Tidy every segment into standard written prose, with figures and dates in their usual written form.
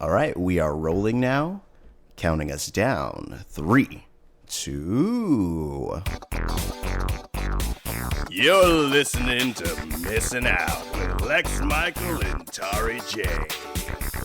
All right, we are rolling now. Counting us down. 3, 2. You're listening to Missing Out with Lex Michael and Tari J.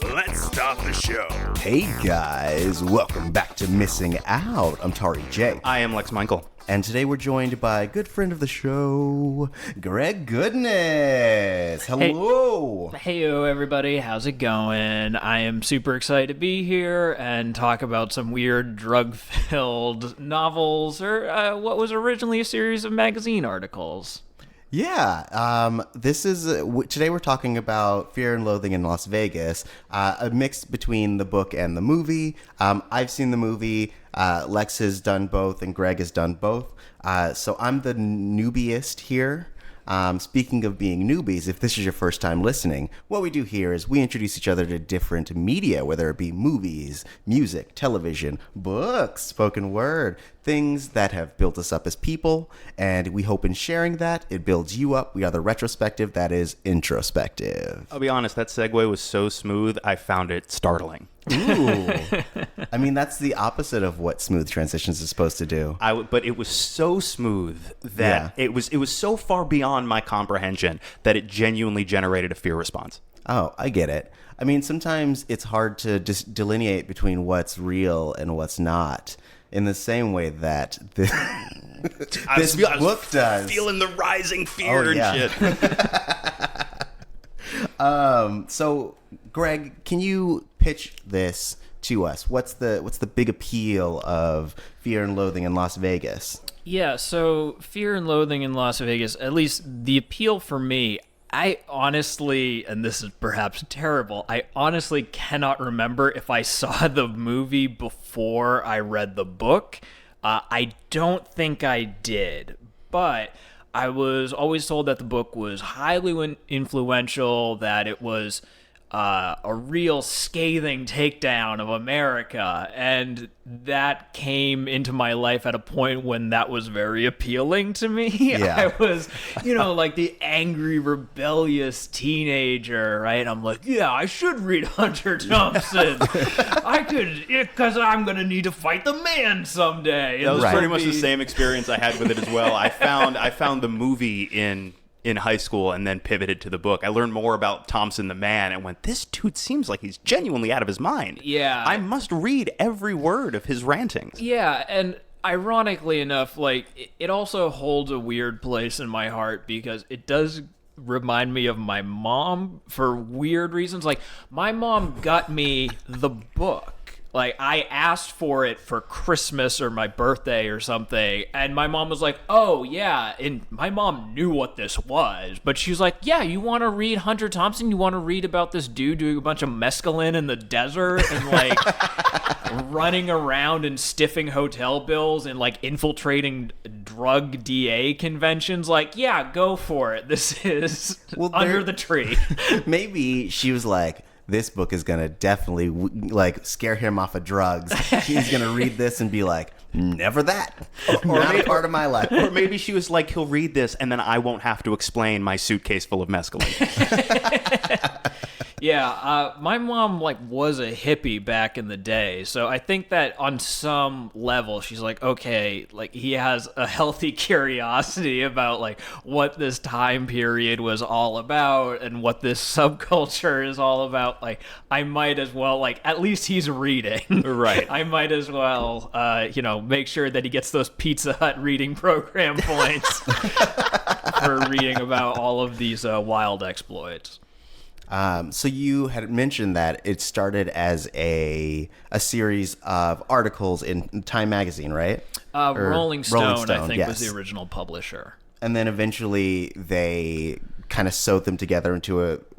Let's start the show. Hey guys, welcome back to Missing Out. I'm Tari J. I am Lex Michael. And today we're joined by a good friend of the show, Greg Goodness. Hello. Heyo, everybody. How's it going? I am super excited to be here and talk about some weird drug-filled novels or what was originally a series of magazine articles. Yeah, this is today we're talking about Fear and Loathing in Las Vegas, a mix between the book and the movie. I've seen the movie. Lex has done both, and Greg has done both. So I'm the newbieist here. Speaking of being newbies, if this is your first time listening, what we do here is we introduce each other to different media, whether it be movies, music, television, books, spoken word, things that have built us up as people, and we hope in sharing that, it builds you up. We are the retrospective, that is introspective. I'll be honest, that segue was so smooth, I found it startling. Ooh. I mean, that's the opposite of what smooth transitions is supposed to do. But it was so smooth that it was so far beyond my comprehension that it genuinely generated a fear response. Oh, I get it. I mean, sometimes it's hard to just delineate between what's real and what's not in the same way that this book does. Feeling the rising fear and shit. So, Greg, can you pitch this to us? What's the big appeal of Fear and Loathing in Las Vegas? Yeah, so Fear and Loathing in Las Vegas, at least the appeal for me, I honestly, and this is perhaps terrible, I honestly cannot remember if I saw the movie before I read the book. I don't think I did, but I was always told that the book was highly influential, that it was a real scathing takedown of America, and that came into my life at a point when that was very appealing to me. Yeah. I was, like the angry, rebellious teenager, right? I'm like, yeah, I should read Hunter Thompson. I could, because I'm going to need to fight the man someday. That was pretty much the same experience I had with it as well. I found the movie in high school and then pivoted to the book. I learned more about Thompson the man and went, this dude seems like he's genuinely out of his mind. Yeah. I must read every word of his rantings. Yeah, and ironically enough, it also holds a weird place in my heart because it does remind me of my mom for weird reasons. Like, my mom got me the book. Like, I asked for it for Christmas or my birthday or something, and my mom was like, oh, yeah, and my mom knew what this was, but she was like, yeah, you want to read Hunter Thompson? You want to read about this dude doing a bunch of mescaline in the desert and, running around and stiffing hotel bills and, infiltrating drug DA conventions? Like, yeah, go for it. This is under the tree. Maybe she was like, this book is going to definitely scare him off of drugs. He's going to read this and be like, never that. Not a part of my life. Or maybe she was like, he'll read this and then I won't have to explain my suitcase full of mescaline. Yeah, my mom was a hippie back in the day, so I think that on some level she's like, okay, he has a healthy curiosity about what this time period was all about and what this subculture is all about. I might as well at least he's reading, right? I might as well make sure that he gets those Pizza Hut reading program points for reading about all of these wild exploits. So you had mentioned that it started as a series of articles in Time magazine, right? Rolling Stone, I think, yes, was the original publisher. And then eventually they kind of sewed them together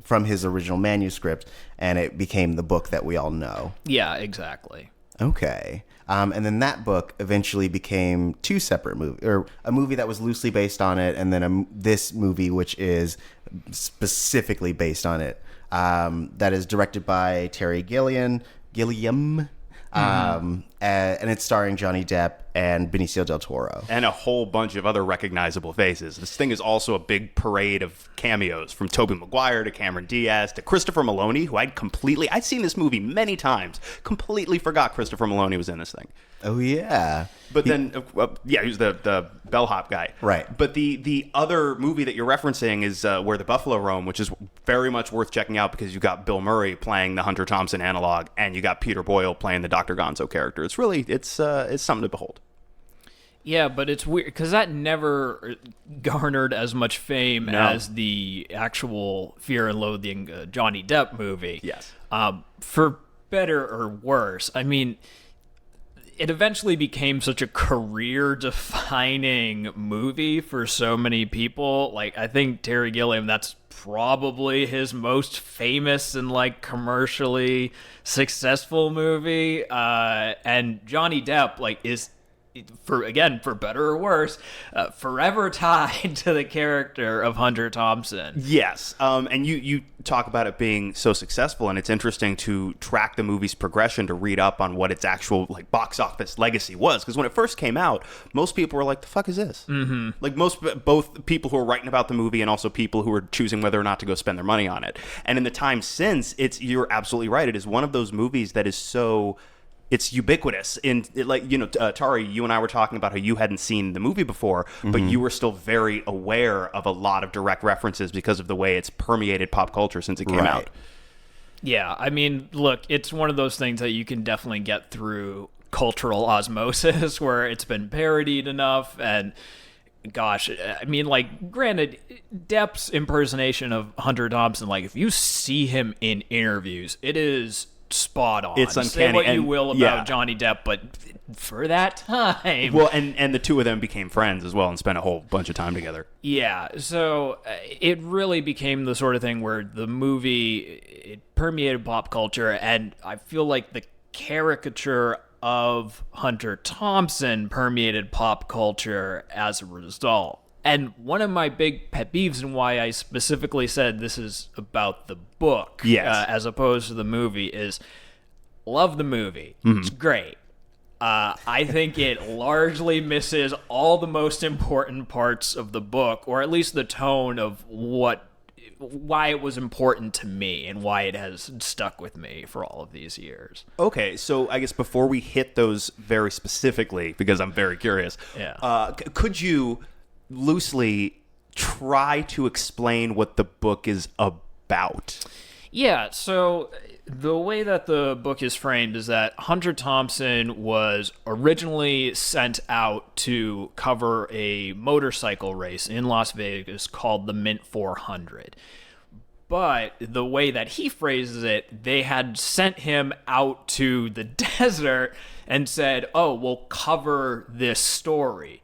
from his original manuscript, and it became the book that we all know. Yeah, exactly. Okay. And then that book eventually became two separate movies, or a movie that was loosely based on it, and then this movie, which is specifically based on it, that is directed by Terry Gilliam, and it's starring Johnny Depp and Benicio del Toro. And a whole bunch of other recognizable faces. This thing is also a big parade of cameos, from Tobey Maguire to Cameron Diaz to Christopher Maloney, who I'd seen this movie many times, completely forgot Christopher Maloney was in this thing. Oh, yeah. But then, he was the bellhop guy. Right. But the other movie that you're referencing is Where the Buffalo Roam, which is very much worth checking out because you got Bill Murray playing the Hunter Thompson analog, and you got Peter Boyle playing the Dr. Gonzo character. It's something to behold. Yeah, but it's weird because that never garnered as much fame as the actual Fear and Loathing Johnny Depp movie. Yes. For better or worse. I mean, it eventually became such a career-defining movie for so many people. Like, I think Terry Gilliam, that's probably his most famous and, like, commercially successful movie. And Johnny Depp, like, is... for better or worse, forever tied to the character of Hunter Thompson. Yes, and you talk about it being so successful, and it's interesting to track the movie's progression to read up on what its actual like box office legacy was. Because when it first came out, most people were like, "The fuck is this?" Mm-hmm. Like both people who were writing about the movie and also people who were choosing whether or not to go spend their money on it. And in the time since, you're absolutely right. It is one of those movies that is so. It's ubiquitous Tari, you and I were talking about how you hadn't seen the movie before, but you were still very aware of a lot of direct references because of the way it's permeated pop culture since it came out. Yeah, I mean, look, it's one of those things that you can definitely get through cultural osmosis where it's been parodied enough. And gosh, I mean, like, granted, Depp's impersonation of Hunter Thompson, like, if you see him in interviews, it is spot on. It's uncanny. Say what you will about Johnny Depp, but for that time, well, and the two of them became friends as well and spent a whole bunch of time together. Yeah, so it really became the sort of thing where the movie, it permeated pop culture, and I feel like the caricature of Hunter Thompson permeated pop culture as a result. And one of my big pet peeves and why I specifically said this is about the book as opposed to the movie is love the movie. Mm-hmm. It's great. I think it largely misses all the most important parts of the book, or at least the tone of why it was important to me and why it has stuck with me for all of these years. Okay, so I guess before we hit those very specifically, because I'm very curious, could you loosely try to explain what the book is about? Yeah, so the way that the book is framed is that Hunter Thompson was originally sent out to cover a motorcycle race in Las Vegas called the Mint 400. But the way that he phrases it, they had sent him out to the desert and said, "Oh, we'll cover this story."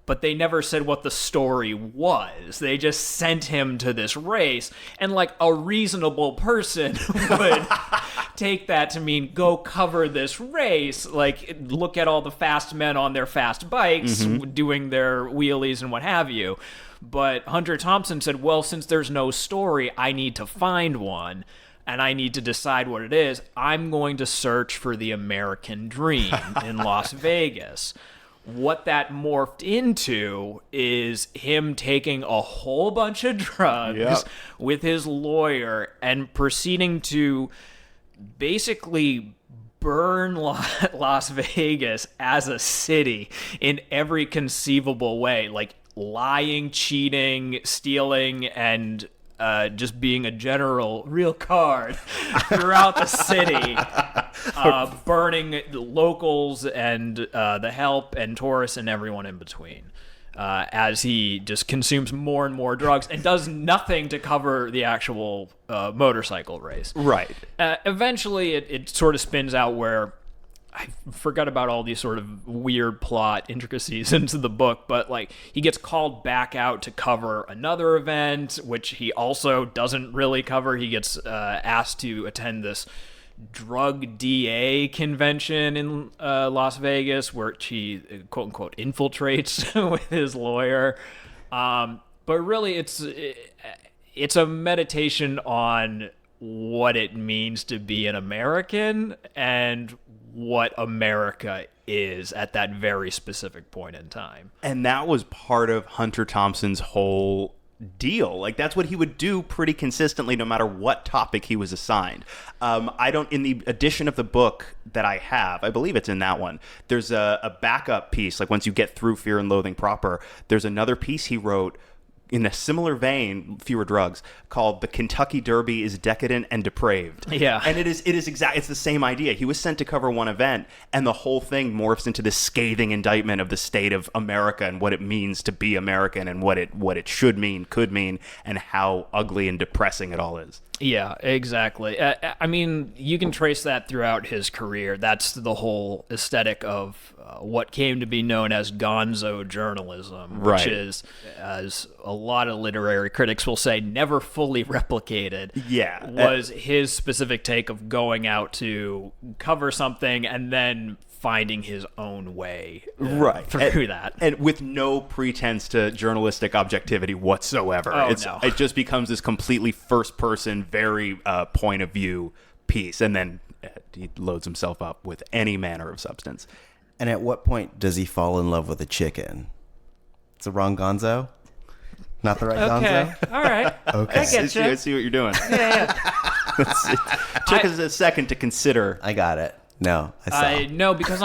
But they never said what the story was. They just sent him to this race. And like a reasonable person would take that to mean go cover this race. Like look at all the fast men on their fast bikes doing their wheelies and what have you. But Hunter Thompson said, well, since there's no story, I need to find one. And I need to decide what it is. I'm going to search for the American dream in Las Vegas. What that morphed into is him taking a whole bunch of drugs with his lawyer and proceeding to basically burn Las Vegas as a city in every conceivable way, like lying, cheating, stealing, and just being a general real card throughout the city, burning locals and the help and tourists and everyone in between, as he just consumes more and more drugs and does nothing to cover the actual motorcycle race. Right. Eventually, it sort of spins out where I forgot about all these sort of weird plot intricacies into the book, but like he gets called back out to cover another event, which he also doesn't really cover. He gets asked to attend this drug DA convention in Las Vegas, where he quote unquote infiltrates with his lawyer. But really, it's a meditation on what it means to be an American and what America is at that very specific point in time. And that was part of Hunter Thompson's whole deal. Like, that's what he would do pretty consistently no matter what topic he was assigned. In the edition of the book that I have, I believe it's in that one, there's a backup piece. Like, once you get through Fear and Loathing proper, there's another piece he wrote in a similar vein, fewer drugs, called "The Kentucky Derby is Decadent and Depraved." Yeah. And it's the same idea. He was sent to cover one event, and the whole thing morphs into this scathing indictment of the state of America and what it means to be American and what it should mean, could mean, and how ugly and depressing it all is. Yeah, exactly. I mean, you can trace that throughout his career. That's the whole aesthetic of what came to be known as gonzo journalism, which Right. is, as a lot of literary critics will say, never fully replicated. Yeah. Was his specific take of going out to cover something and then finding his own way through that. And with no pretense to journalistic objectivity whatsoever. Oh, It just becomes this completely first-person, very point of view piece. And then he loads himself up with any manner of substance. And at what point does he fall in love with a chicken? It's the wrong gonzo? Not the right Okay, gonzo? all right. Okay. I get you. I see what you're doing. Yeah. Took us a second to consider. I got it. No, I saw. No, because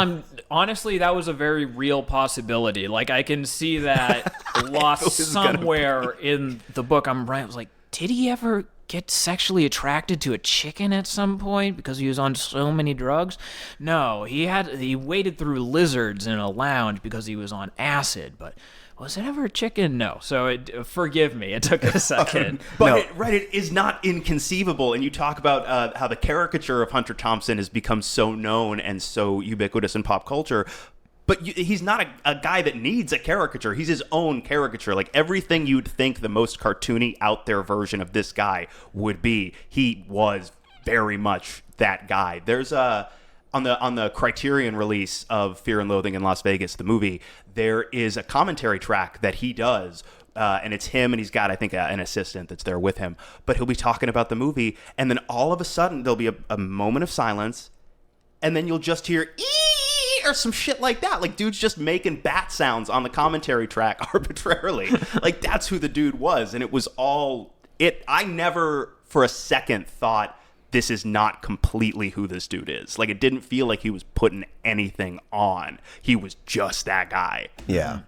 honestly, that was a very real possibility. Like, I can see that lost somewhere in the book. I'm right. I was like, did he ever get sexually attracted to a chicken at some point because he was on so many drugs? No, he waded through lizards in a lounge because he was on acid, but was it ever a chicken? No. So forgive me. It took a second. But it is not inconceivable. And you talk about how the caricature of Hunter Thompson has become so known and so ubiquitous in pop culture. But he's not a guy that needs a caricature. He's his own caricature. Like, everything you'd think the most cartoony, out there version of this guy would be, he was very much that guy. There's on the Criterion release of Fear and Loathing in Las Vegas, the movie, there is a commentary track that he does, and it's him, and he's got, I think, an assistant that's there with him. But he'll be talking about the movie, and then all of a sudden there'll be a moment of silence, and then you'll just hear "ee" or some shit like that. Like, dude's just making bat sounds on the commentary track arbitrarily. Like, that's who the dude was, and it was all it. I never for a second thought, this is not completely who this dude is. Like, it didn't feel like he was putting anything on. He was just that guy. Yeah.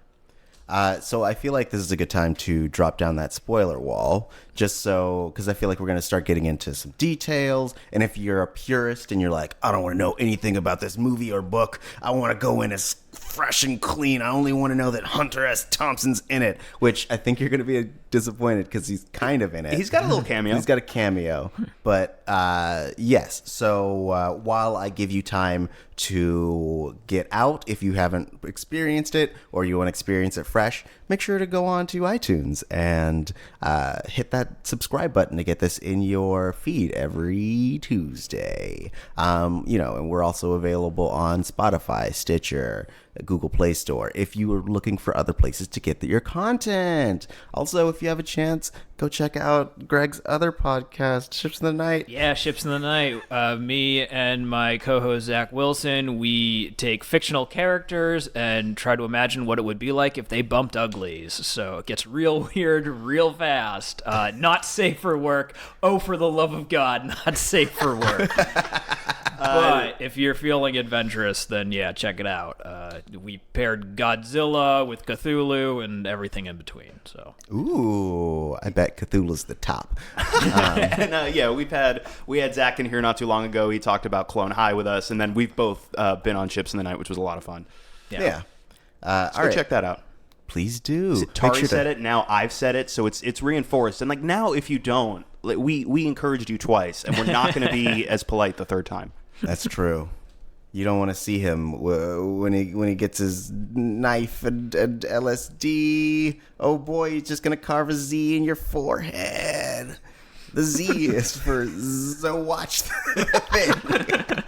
So I feel like this is a good time to drop down that spoiler wall, just so, because I feel like we're going to start getting into some details. And if you're a purist and you're like, I don't want to know anything about this movie or book, I want to go in as fresh and clean. I only want to know that Hunter S. Thompson's in it, which I think you're going to be disappointed because he's kind of in it. He's got a little cameo. He's got a cameo. But yes, so while I give you time to get out, if you haven't experienced it or you want to experience it fresh, make sure to go on to iTunes and hit that subscribe button to get this in your feed every Tuesday. And we're also available on Spotify, Stitcher, Google Play Store, if you are looking for other places to get your content. Also, if you have a chance, go check out Greg's other podcast, Ships in the Night. Yeah, Ships in the Night. Me and my co-host Zach Wilson, we take fictional characters and try to imagine what it would be like if they bumped uglies. So it gets real weird real fast. Not safe for work. Oh, for the love of God, not safe for work. But if you're feeling adventurous, then yeah, check it out. We paired Godzilla with Cthulhu and everything in between. So Ooh, I bet Cthulhu's the top. And we had Zach in here not too long ago. He talked about Clone High with us, and then we've both been on Ships in the Night, which was a lot of fun. Yeah. So go check that out. Please do. Tari said it. Now I've said it, so it's reinforced. And like, now, if you don't, like, we encouraged you twice, and we're not going to be as polite the third time. That's true. You don't want to see him when he gets his knife and LSD. Oh boy, he's just gonna carve a Z in your forehead. The Z is for watch the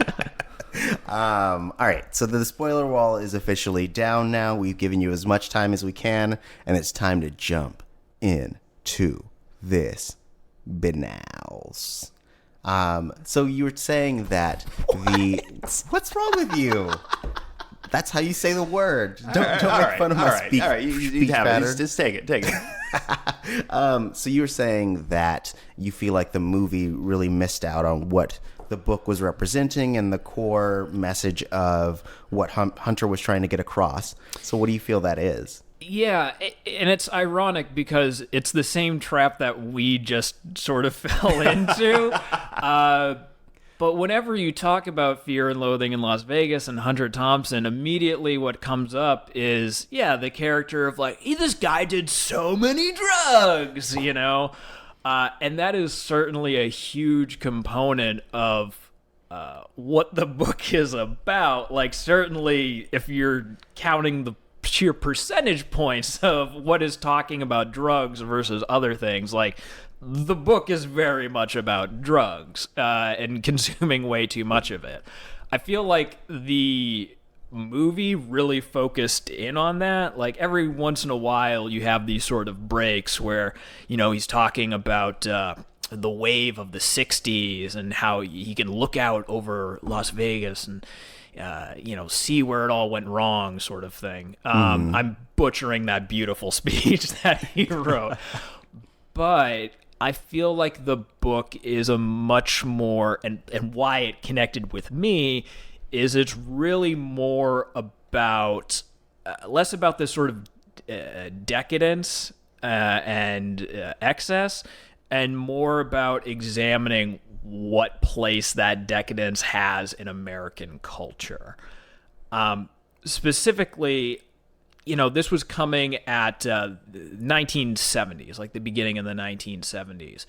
thing. All right, so the spoiler wall is officially down now. We've given you as much time as we can, and it's time to jump into this bananas. So you were saying that what's wrong with you? That's how you say the word. Don't make fun of my speech. All right, you have pattern. it. Just take it. So you were saying that you feel like the movie really missed out on what the book was representing and the core message of what Hunter was trying to get across. So what do you feel that is? Yeah, and it's ironic because it's the same trap that we just sort of fell into. But whenever you talk about Fear and Loathing in Las Vegas and Hunter Thompson, immediately what comes up is, the character of like, this guy did so many drugs, and that is certainly a huge component of what the book is about. Like, certainly if you're counting the sheer percentage points of what is talking about drugs versus other things, like, the book is very much about drugs and consuming way too much of it. I feel like the movie really focused in on that. Like, every once in a while you have these sort of breaks where, he's talking about the wave of the 60s and how he can look out over Las Vegas and see where it all went wrong, sort of thing. I'm butchering that beautiful speech that he wrote. But I feel like the book is a much more, and why it connected with me is it's really more about, less about this sort of decadence and excess, and more about examining what place that decadence has in American culture. Specifically, this was coming at 1970s, like the beginning of the 1970s.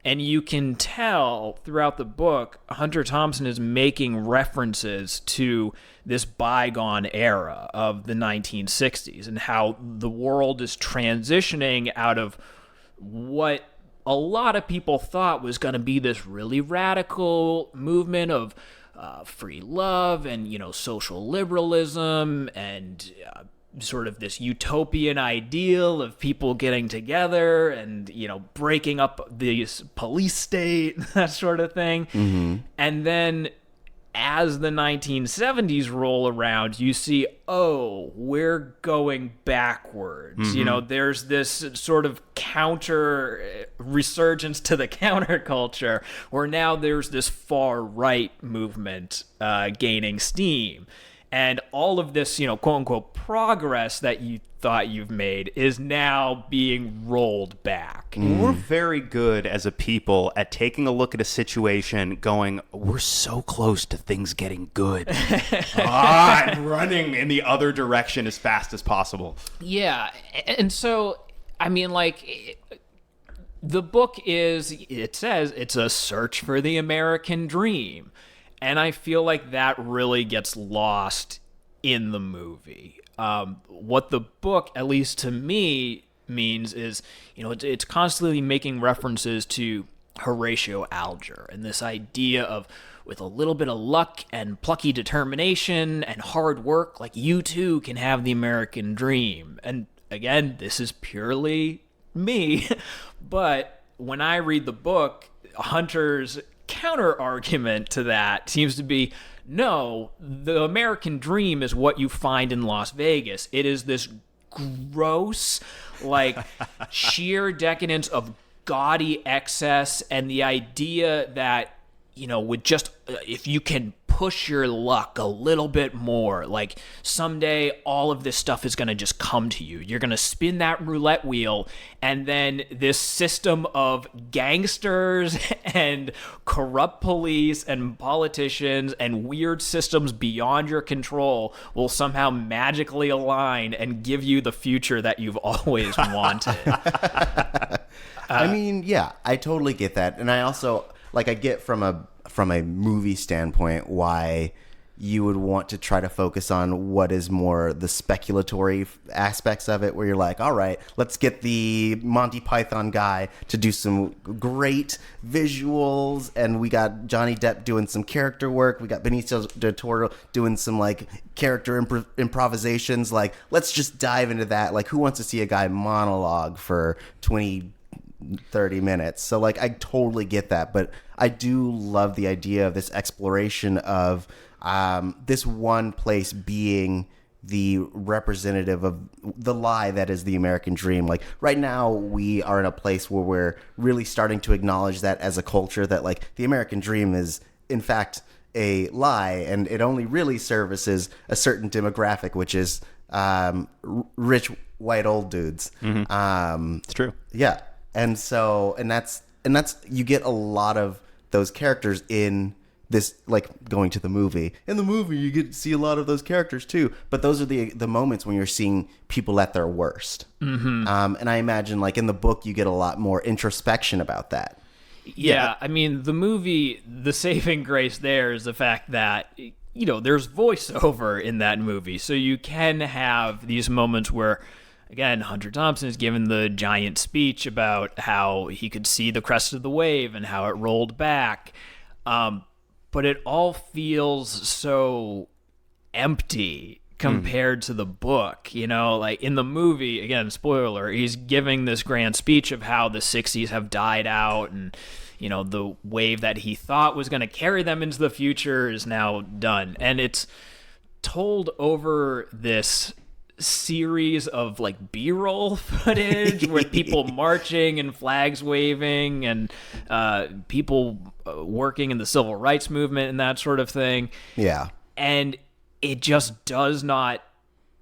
And you can tell throughout the book, Hunter Thompson is making references to this bygone era of the 1960s and how the world is transitioning out of what a lot of people thought was going to be this really radical movement of free love and, social liberalism and sort of this utopian ideal of people getting together and, breaking up the police state, that sort of thing. Mm-hmm. And then as the 1970s roll around, you see, we're going backwards. Mm-hmm. There's this sort of counter resurgence to the counterculture where now there's this far right movement gaining steam. And all of this, quote unquote, progress that you thought you've made is now being rolled back. We're very good as a people at taking a look at a situation going, we're so close to things getting good. And running in the other direction as fast as possible. Yeah. And so, I mean, like, the book it says it's a search for the American dream. And I feel like that really gets lost in the movie. What the book, at least to me, means is, it's constantly making references to Horatio Alger and this idea of, with a little bit of luck and plucky determination and hard work, like, you too can have the American dream. And again, this is purely me, but when I read the book, Hunter's counter argument to that seems to be, no, the American dream is what you find in Las Vegas. It is this gross, like, sheer decadence of gaudy excess, and the idea that, with just, if you can push your luck a little bit more, like, someday all of this stuff is going to just come to you. You're going to spin that roulette wheel, and then this system of gangsters and corrupt police and politicians and weird systems beyond your control will somehow magically align and give you the future that you've always wanted. I mean, yeah, I totally get that. And I also, like, I get from a movie standpoint why you would want to try to focus on what is more the speculatory aspects of it, where you're like, all right, let's get the Monty Python guy to do some great visuals, and we got Johnny Depp doing some character work, we got Benicio del Toro doing some, like, character improvisations. Like, let's just dive into that. Like, who wants to see a guy monologue for 20 30 minutes. So like I totally get that, but I do love the idea of this exploration of this one place being the representative of the lie that is the American dream. Like right now we are in a place where we're really starting to acknowledge that as a culture, that like the American dream is in fact a lie, and it only really services a certain demographic, which is rich white old dudes. It's true. Yeah. And that's you get a lot of those characters in this, like going to the movie. In the movie, you get to see a lot of those characters too. But those are the moments when you're seeing people at their worst. And I imagine, like in the book, you get a lot more introspection about that. Yeah, I mean, the movie, the saving grace there is the fact that, you know, there's voiceover in that movie. So you can have these moments where, again, Hunter Thompson is given the giant speech about how he could see the crest of the wave and how it rolled back. But it all feels so empty compared to the book, you know, like in the movie, again, spoiler, he's giving this grand speech of how the 60s have died out, and, you know, the wave that he thought was going to carry them into the future is now done. And it's told over this series of like B-roll footage with people marching and flags waving and people working in the civil rights movement and that sort of thing. Yeah. And it just does not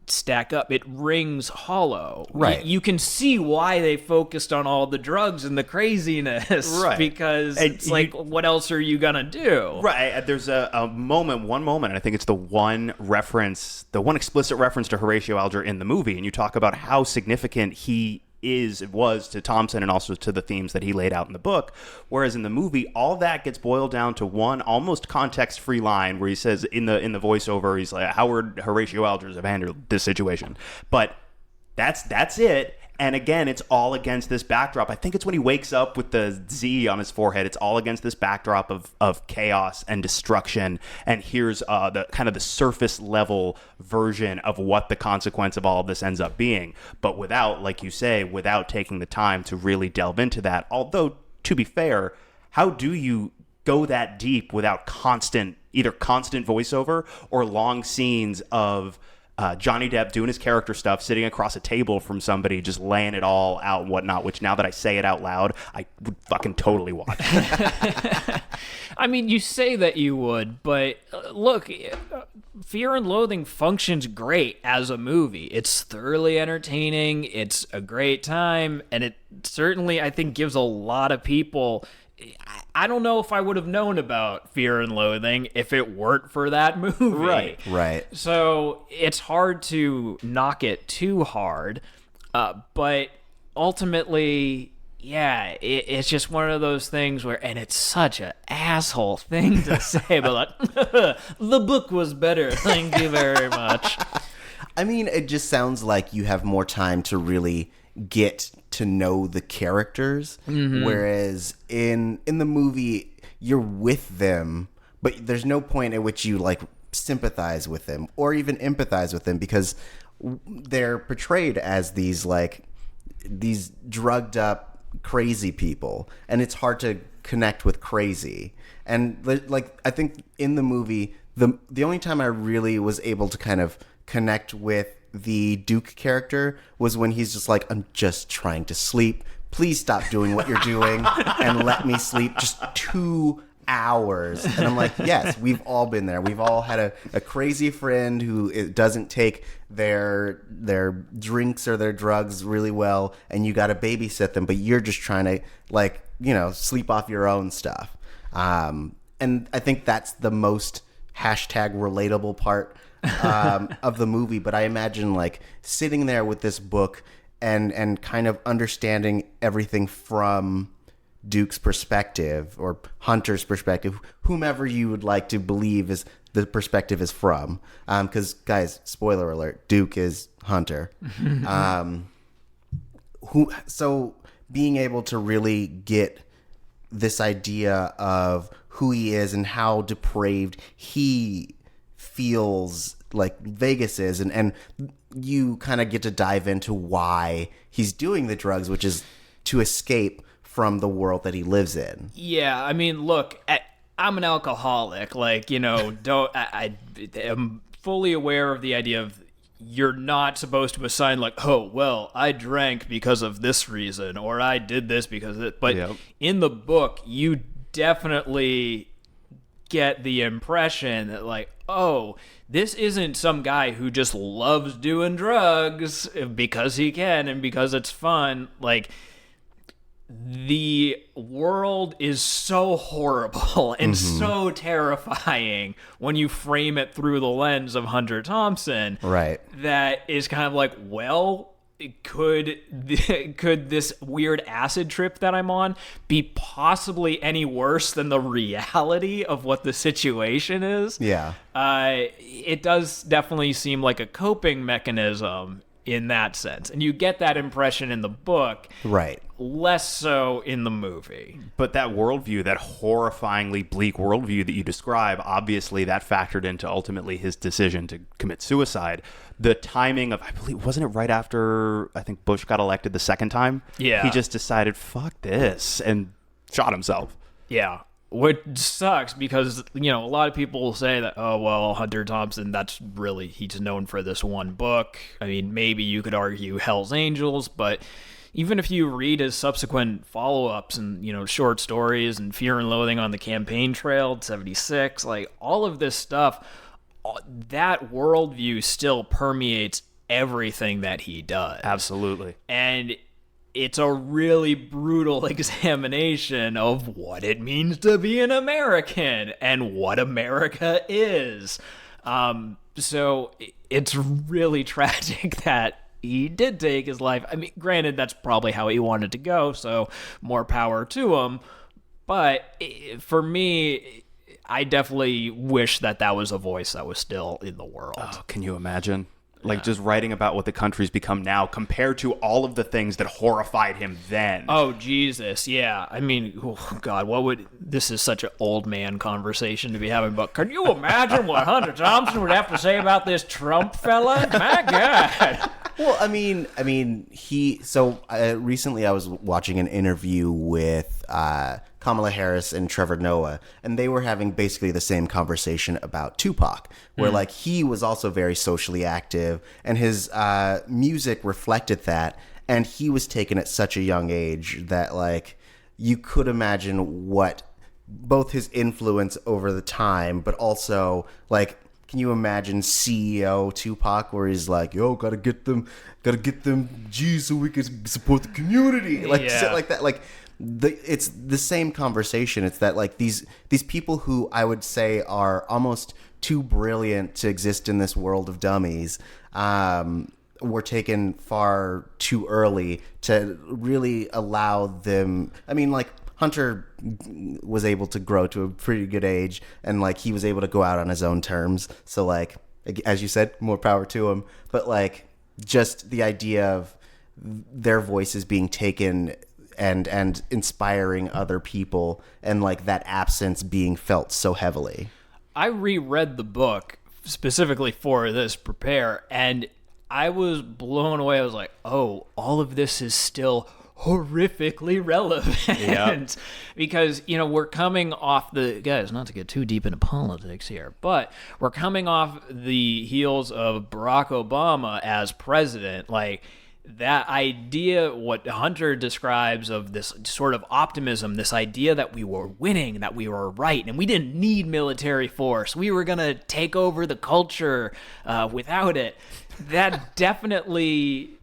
stack up. It rings hollow. Right. You can see why they focused on all the drugs and the craziness. Right. Because And it's like, what else are you going to do? Right. There's one moment, and I think it's the one explicit reference to Horatio Alger in the movie, and you talk about how significant he was to Thompson and also to the themes that he laid out in the book. Whereas in the movie, all that gets boiled down to one almost context-free line where he says in the voiceover, he's like, "How would Horatio Alger have handled this situation?" But that's it. And again, it's all against this backdrop. I think it's when he wakes up with the Z on his forehead. It's all against this backdrop of chaos and destruction. And here's the kind of the surface level version of what the consequence of all of this ends up being. But without, like you say, without taking the time to really delve into that. Although, to be fair, how do you go that deep without either constant voiceover or long scenes of Johnny Depp doing his character stuff, sitting across a table from somebody, just laying it all out and whatnot, which now that I say it out loud, I would fucking totally watch. I mean, you say that you would, but look, Fear and Loathing functions great as a movie. It's thoroughly entertaining, it's a great time, and it certainly, I think, gives a lot of people... I don't know if I would have known about Fear and Loathing if it weren't for that movie. Right. So it's hard to knock it too hard, but ultimately, yeah, it's just one of those things where, and it's such an asshole thing to say, but like, the book was better, thank you very much. I mean, it just sounds like you have more time to really get to know the characters, whereas in the movie you're with them, but there's no point at which you like sympathize with them or even empathize with them, because they're portrayed as these drugged up crazy people, and it's hard to connect with crazy. And like I think in the movie the only time I really was able to kind of connect with the Duke character was when he's just like, "I'm just trying to sleep. Please stop doing what you're doing and let me sleep just 2 hours." And I'm like, yes, we've all been there. We've all had a crazy friend who doesn't take their drinks or their drugs really well, and you got to babysit them, but you're just trying to, like, you know, sleep off your own stuff. And I think that's the most #relatable part of the movie. But I imagine like sitting there with this book and kind of understanding everything from Duke's perspective or Hunter's perspective, whomever you would like to believe is the perspective is from. Because guys, spoiler alert, Duke is Hunter. So being able to really get this idea of who he is and how depraved he feels like Vegas is, and you kind of get to dive into why he's doing the drugs, which is to escape from the world that he lives in. Yeah, I mean, look, I'm an alcoholic. Like, I am fully aware of the idea of you're not supposed to assign, like, oh, well, I drank because of this reason, or I did this because of it. But in the book, you definitely get the impression that, like, oh, this isn't some guy who just loves doing drugs because he can and because it's fun. Like, the world is so horrible and so terrifying when you frame it through the lens of Hunter Thompson. Right. That is kind of like, well, could this weird acid trip that I'm on be possibly any worse than the reality of what the situation is? Yeah. It does definitely seem like a coping mechanism in that sense. And you get that impression in the book. Right. Less so in the movie. But that worldview, that horrifyingly bleak worldview that you describe, obviously that factored into ultimately his decision to commit suicide. The timing of, I believe, wasn't it right after, I think, Bush got elected the second time? Yeah. He just decided, fuck this, and shot himself. Yeah. Which sucks because, a lot of people will say that, oh, well, Hunter Thompson, he's known for this one book. I mean, maybe you could argue Hell's Angels, but even if you read his subsequent follow-ups and, short stories and Fear and Loathing on the Campaign Trail, 76, like, all of this stuff, that worldview still permeates everything that he does. Absolutely. And it's a really brutal examination of what it means to be an American and what America is. So it's really tragic that he did take his life. I mean, granted, that's probably how he wanted to go, so more power to him. But for me, I definitely wish that was a voice that was still in the world. Oh, can you imagine? Like, just writing about what the country's become now compared to all of the things that horrified him then. Oh, Jesus, yeah. I mean, oh, God, this is such an old man conversation to be having, but can you imagine what Hunter Thompson would have to say about this Trump fella? My God. Well, I mean, recently I was watching an interview with Kamala Harris and Trevor Noah, and they were having basically the same conversation about Tupac, where like he was also very socially active, and his music reflected that, and he was taken at such a young age that like you could imagine what both his influence over the time, but also like, can you imagine CEO Tupac where he's like, yo, gotta get them G's so we can support the community, like shit like that, like. It's the same conversation. It's that like these people who I would say are almost too brilliant to exist in this world of dummies were taken far too early to really allow them. I mean, like Hunter was able to grow to a pretty good age, and like he was able to go out on his own terms. So like, as you said, more power to him. But like, just the idea of their voices being taken and inspiring other people, and like that absence being felt so heavily. I reread the book specifically for this prepare, and I was blown away. I was like, oh, all of this is still horrifically relevant. Yep. Because, we're coming off guys, not to get too deep into politics here, but we're coming off the heels of Barack Obama as president. Like, that idea, what Hunter describes of this sort of optimism, this idea that we were winning, that we were right, and we didn't need military force. We were going to take over the culture without it. That definitely,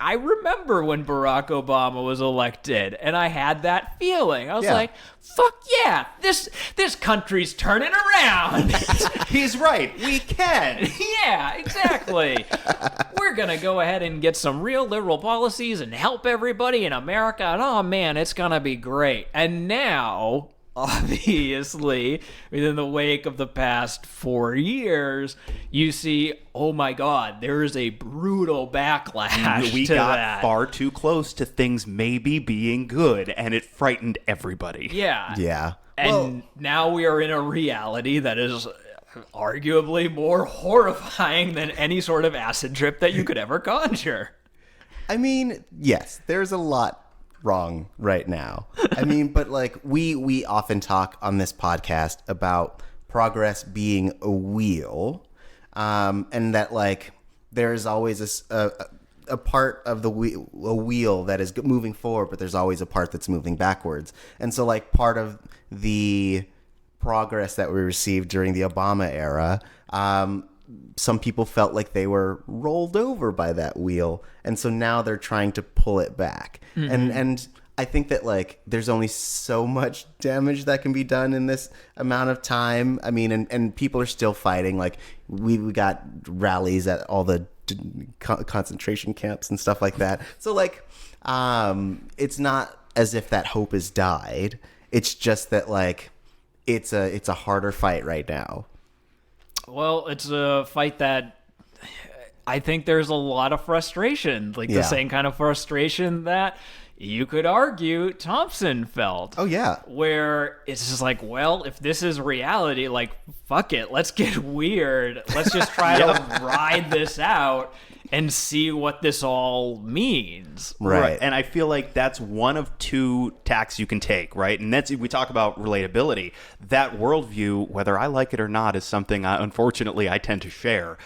I remember when Barack Obama was elected, and I had that feeling. I was like, fuck yeah, this country's turning around. He's right. We can. Yeah, exactly. We're going to go ahead and get some real liberal policies and help everybody in America. And oh, man, it's going to be great. And now, obviously, within the wake of the past 4 years, you see, oh my God, there is a brutal backlash we to got that. far too close to things maybe being good, and it frightened everybody. Yeah. And now we are in a reality that is arguably more horrifying than any sort of acid trip that you could ever conjure. I mean, yes, there's a lot wrong right now. I mean, but like we often talk on this podcast about progress being a wheel, and that like there's always a part of the wheel that is moving forward, but there's always a part that's moving backwards. And so like part of the progress that we received during the Obama era, some people felt like they were rolled over by that wheel, and so now they're trying to pull it back. And I think that like there's only so much damage that can be done in this amount of time. I mean, and people are still fighting. Like we got rallies at all the concentration camps and stuff like that. So like it's not as if that hope has died. It's just that like it's a harder fight right now. Well, it's a fight that I think there's a lot of frustration, like the same kind of frustration that you could argue Thompson felt. Oh, yeah. Where it's just like, well, if this is reality, like, fuck it. Let's get weird. Let's just try to ride this out and see what this all means. Right. And I feel like that's one of two tacks you can take, right? And that's, we talk about relatability. That worldview, whether I like it or not, is something, unfortunately, I tend to share.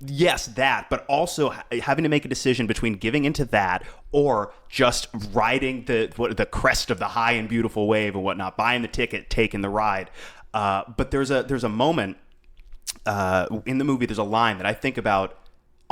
Yes, that, but also having to make a decision between giving into that or just riding the crest of the high and beautiful wave and whatnot, buying the ticket, taking the ride. But there's a moment in the movie, there's a line that I think about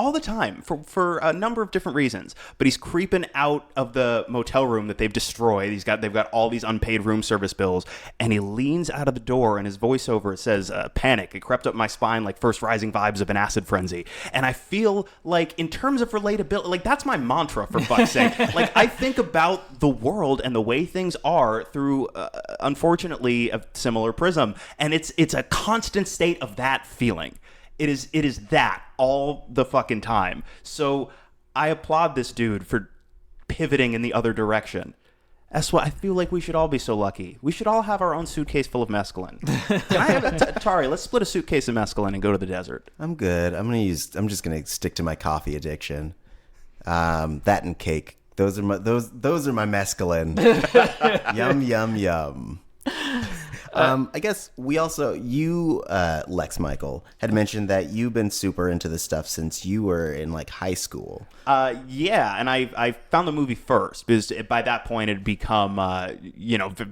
all the time for a number of different reasons. But he's creeping out of the motel room that they've destroyed. They've got all these unpaid room service bills, and he leans out of the door, and his voiceover says, "Panic. It crept up my spine like first rising vibes of an acid frenzy." And I feel like in terms of relatability, like that's my mantra, for fuck's sake. Like I think about the world and the way things are through, unfortunately, a similar prism, and it's a constant state of that feeling. It is that all the fucking time. So I applaud this dude for pivoting in the other direction. That's what I feel like we should all be so lucky. We should all have our own suitcase full of mescaline. Can I have Tari, let's split a suitcase of mescaline and go to the desert. I'm good. I'm just gonna stick to my coffee addiction. That and cake. Those are my mescaline. Yum yum yum. I guess you, Lex Michael, had mentioned that you've been super into this stuff since you were in like high school. Yeah, and I found the movie first because by that point it had become,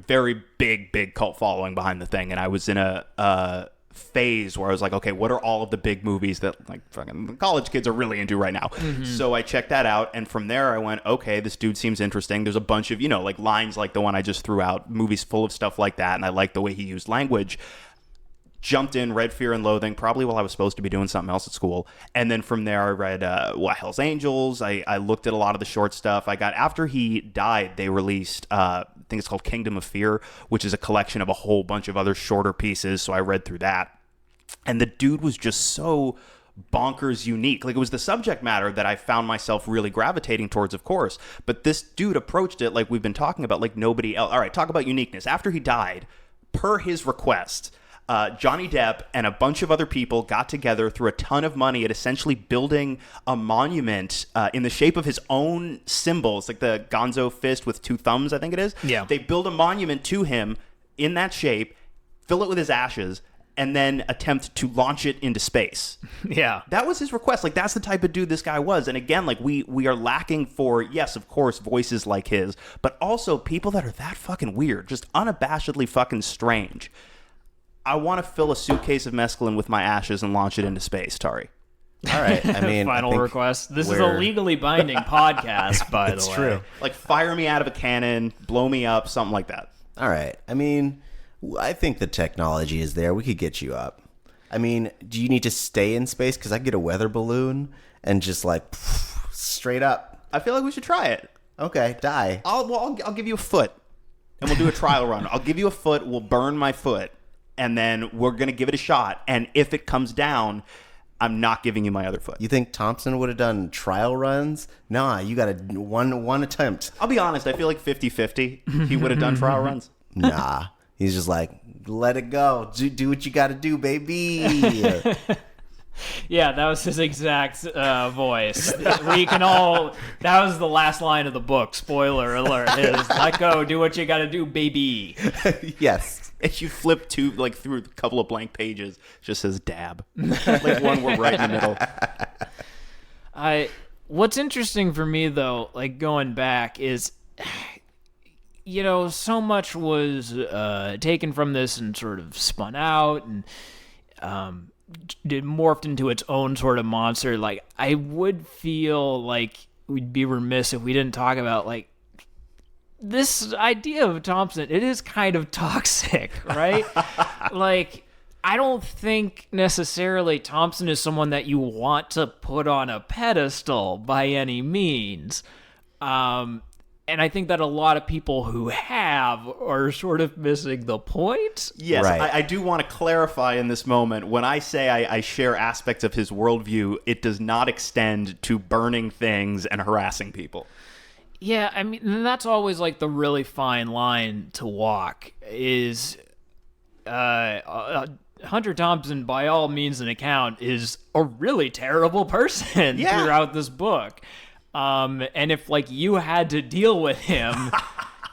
very big cult following behind the thing, and I was in a phase where I was like, okay, what are all of the big movies that like fucking college kids are really into right now? So I checked that out, and from there I went, okay, this dude seems interesting. There's a bunch of, like lines like the one I just threw out, movies full of stuff like that, and I like the way he used language. Jumped in, read Fear and Loathing, probably while I was supposed to be doing something else at school. And then from there I read Hell's Angels. I looked at a lot of the short stuff. After he died, they released I think it's called Kingdom of Fear, which is a collection of a whole bunch of other shorter pieces. So I read through that. And the dude was just so bonkers unique. Like, it was the subject matter that I found myself really gravitating towards, of course. But this dude approached it like we've been talking about, like nobody else. All right, talk about uniqueness. After he died, per his request, Johnny Depp and a bunch of other people got together, threw a ton of money at essentially building a monument in the shape of his own symbols, like the Gonzo fist with two thumbs, I think it is. Yeah. They build a monument to him in that shape, fill it with his ashes, and then attempt to launch it into space. Yeah. That was his request. Like, that's the type of dude this guy was. And again, like, we are lacking for, yes, of course, voices like his, but also people that are that fucking weird, just unabashedly fucking strange. I want to fill a suitcase of mescaline with my ashes and launch it into space, Tari. All right. I mean, final request. This is a legally binding podcast, by the way. It's true. Like, fire me out of a cannon, blow me up, something like that. All right. I mean, I think the technology is there. We could get you up. I mean, do you need to stay in space? Because I get a weather balloon and just like straight up. I feel like we should try it. Okay, die. I'll give you a foot, and we'll do a trial run. I'll give you a foot. We'll burn my foot, and then we're gonna give it a shot. And if it comes down, I'm not giving you my other foot. You think Thompson would have done trial runs? Nah, you got a one attempt. I'll be honest. I feel like 50-50. He would have done trial runs. Nah. He's just like, let it go. Do what you got to do, baby. Yeah, that was his exact voice. We can all. That was the last line of the book. Spoiler alert: is let go, do what you got to do, baby. Yes. If you flip through a couple of blank pages, it just says dab. Like one word right in the middle. What's interesting for me though, like going back, is so much was taken from this and sort of spun out and morphed into its own sort of monster. Like, I would feel like we'd be remiss if we didn't talk about, like, this idea of Thompson. It is kind of toxic, right? Like, I don't think necessarily Thompson is someone that you want to put on a pedestal by any means. And I think that a lot of people who have are sort of missing the point. Yes, Right. I do want to clarify in this moment. When I say I share aspects of his worldview, it does not extend to burning things and harassing people. Yeah, I mean, and that's always like the really fine line to walk is Hunter Thompson, by all means and account, is a really terrible person throughout this book. And if, like, you had to deal with him,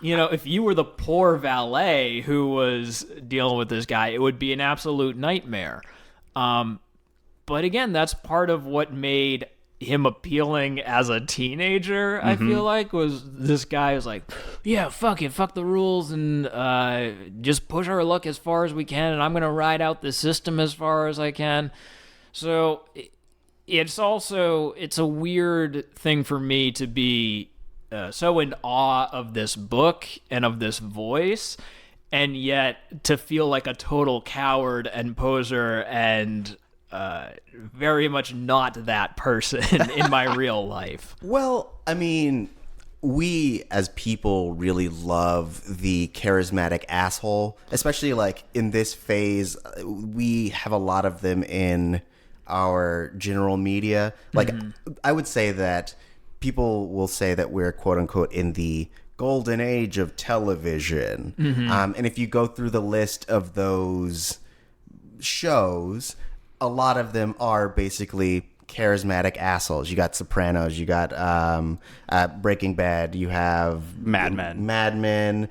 if you were the poor valet who was dealing with this guy, it would be an absolute nightmare. But again, that's part of what made him appealing as a teenager, I feel like, was this guy was like, yeah, fuck it, fuck the rules, and just push our luck as far as we can, and I'm going to ride out the system as far as I can. So it's a weird thing for me to be so in awe of this book and of this voice, and yet to feel like a total coward and poser and very much not that person in my real life. Well, I mean, we as people really love the charismatic asshole, especially like in this phase. We have a lot of them in our general media. Like, I would say that people will say that we're quote unquote in the golden age of television. And if you go through the list of those shows, a lot of them are basically charismatic assholes. You got Sopranos, you got Breaking Bad, you have Mad Men,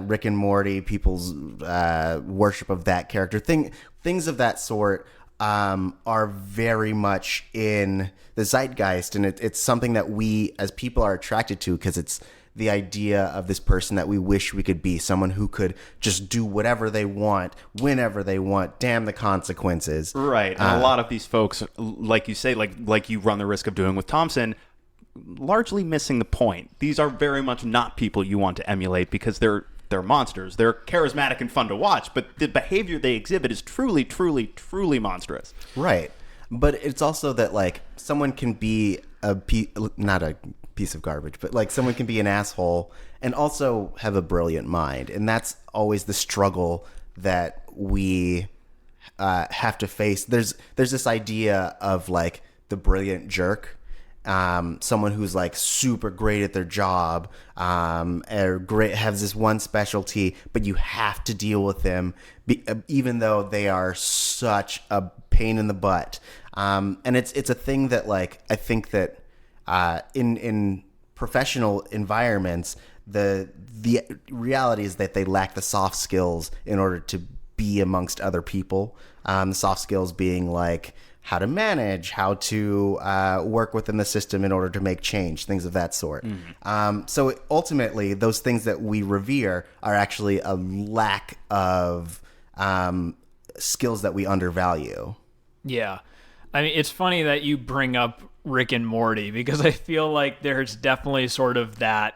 Rick and Morty, people's worship of that character. Things of that sort are very much in the zeitgeist, and it's something that we as people are attracted to because it's the idea of this person that we wish we could be, someone who could just do whatever they want, whenever they want, damn the consequences. Right. And a lot of these folks, like you say, like you run the risk of doing with Thompson, largely missing the point. These are very much not people you want to emulate because they're monsters. They're charismatic and fun to watch, but the behavior they exhibit is truly, truly, truly monstrous. Right. But it's also that, like, someone can be not a piece of garbage, but like someone can be an asshole and also have a brilliant mind. And that's always the struggle that we have to face. There's this idea of like the brilliant jerk, someone who's like super great at their job, or great, has this one specialty, but you have to deal with them even though they are such a pain in the butt. And it's a thing that, like, I think that in professional environments, the reality is that they lack the soft skills in order to be amongst other people. The soft skills being like how to manage, how to work within the system in order to make change, things of that sort. So ultimately, those things that we revere are actually a lack of skills that we undervalue. Yeah. I mean, it's funny that you bring up Rick and Morty because I feel like there's definitely sort of that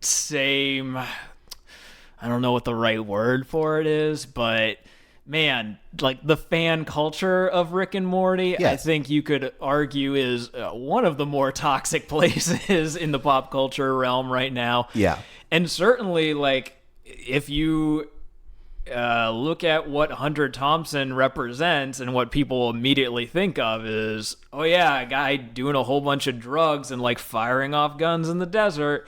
same, I don't know what the right word for it is, but man, like the fan culture of Rick and Morty, Yes. I think you could argue is one of the more toxic places in the pop culture realm right now. Yeah. And certainly, like, if you look at what Hunter Thompson represents and what people immediately think of is, oh yeah, a guy doing a whole bunch of drugs and like firing off guns in the desert.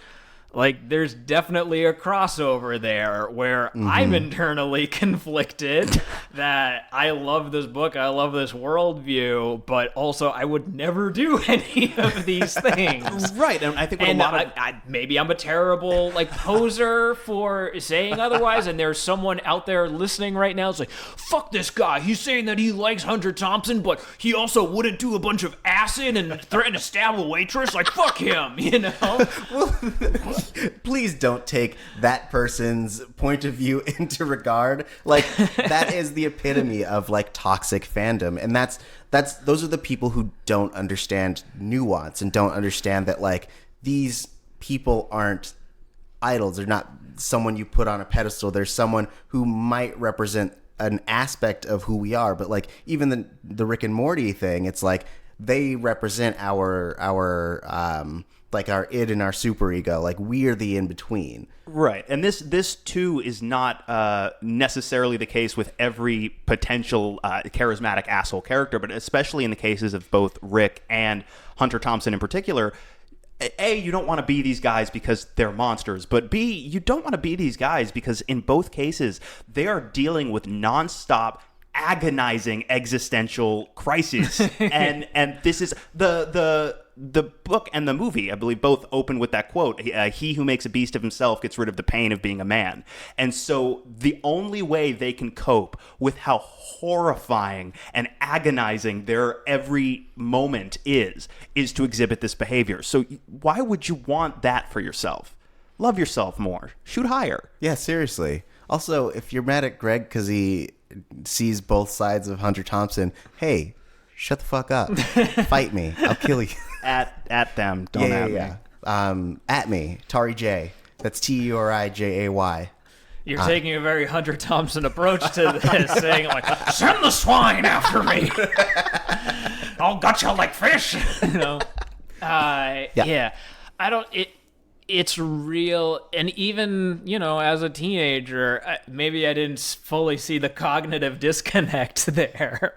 Like, there's definitely a crossover there where I'm internally conflicted that I love this book, I love this worldview, but also I would never do any of these things. Right, and I think what And a lot of... maybe I'm a terrible like poser for saying otherwise, and there's someone out there listening right now that's like, fuck this guy, he's saying that he likes Hunter Thompson, but he also wouldn't do a bunch of acid and threaten to stab a waitress, like, fuck him, you know? Please don't take that person's point of view into regard. Like, that is the epitome of like toxic fandom, and those are the people who don't understand nuance and don't understand that like these people aren't idols. They're not someone you put on a pedestal. There's someone who might represent an aspect of who we are, but like even the Rick and Morty thing, it's like they represent our like our id and our superego. Like, we're the in between. Right, and this too is not necessarily the case with every potential charismatic asshole character, but especially in the cases of both Rick and Hunter Thompson in particular. A, you don't want to be these guys because they're monsters, but B, you don't want to be these guys because in both cases they are dealing with nonstop agonizing existential crises, and this is the book and the movie, I believe, both open with that quote, he who makes a beast of himself gets rid of the pain of being a man. And so the only way they can cope with how horrifying and agonizing their every moment is to exhibit this behavior. So why would you want that for yourself? Love yourself more. Shoot higher. Yeah, seriously. Also, if you're mad at Greg because he sees both sides of Hunter Thompson, hey, shut the fuck up. Fight me. I'll kill you. At them. Don't at me. At me. Tari J. That's Turijay. You're taking a very Hunter Thompson approach to this, saying like, send the swine after me. I'll gut you like fish. You know? Yeah. I don't... It's real, and even, you know, as a teenager, maybe I didn't fully see the cognitive disconnect there,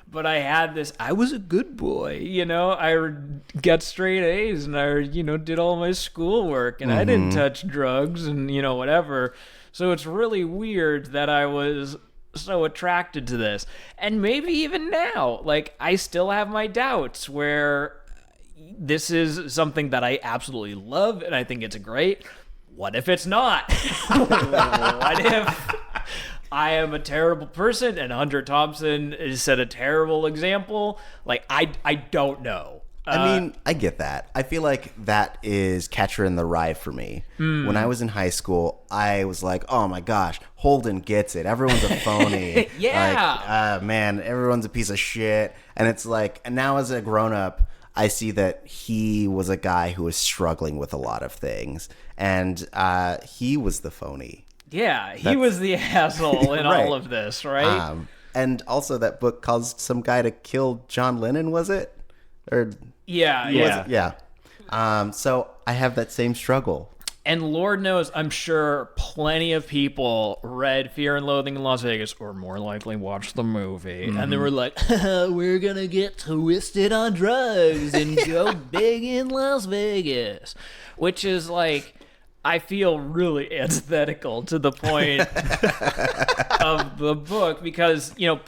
but I was a good boy, you know, I got straight A's, and I, you know, did all my schoolwork, and I didn't touch drugs, and, you know, whatever, so it's really weird that I was so attracted to this, and maybe even now, like, I still have my doubts where... This is something that I absolutely love, and I think it's great. What if it's not? What if I am a terrible person and Hunter Thompson has set a terrible example? Like, I don't know. I mean, I get that. I feel like that is Catcher in the Rye for me. When I was in high school, I was like, oh my gosh, Holden gets it. Everyone's a phony. Yeah. Like, man, everyone's a piece of shit. And it's like, and now as a grown-up, I see that he was a guy who was struggling with a lot of things, and he was the phony. Yeah, he was the asshole in right. all of this, right? And also that book caused some guy to kill John Lennon, was it? Or Yeah. So I have that same struggle. And Lord knows, I'm sure plenty of people read Fear and Loathing in Las Vegas, or more likely watched the movie, and they were like, we're gonna get twisted on drugs and go big in Las Vegas. Which is like, I feel really antithetical to the point of the book, because, you know,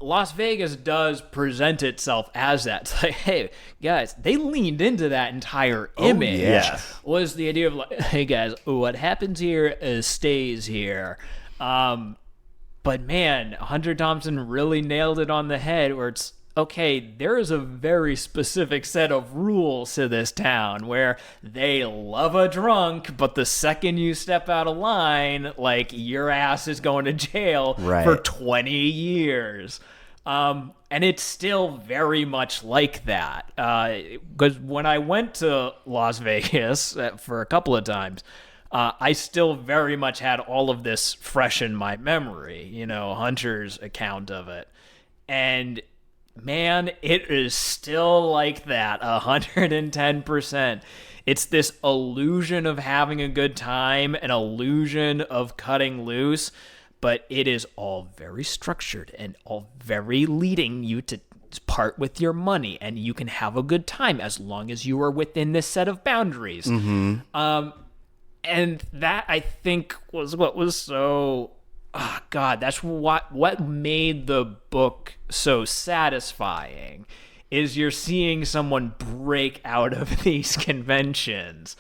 Las Vegas does present itself as that. It's like, hey, guys, they leaned into that entire image. Was the idea of like, hey, guys, what happens here stays here. But man, Hunter Thompson really nailed it on the head where it's, okay, there is a very specific set of rules to this town where they love a drunk, but the second you step out of line, like, your ass is going to jail for 20 years. And it's still very much like that. Because when I went to Las Vegas for a couple of times, I still very much had all of this fresh in my memory, you know, Hunter's account of it. And man, it is still like that, 110%. It's this illusion of having a good time, an illusion of cutting loose, but it is all very structured and all very leading you to part with your money and you can have a good time as long as you are within this set of boundaries. And that, I think, was what was so... Oh, God, that's what made the book so satisfying, is you're seeing someone break out of these conventions,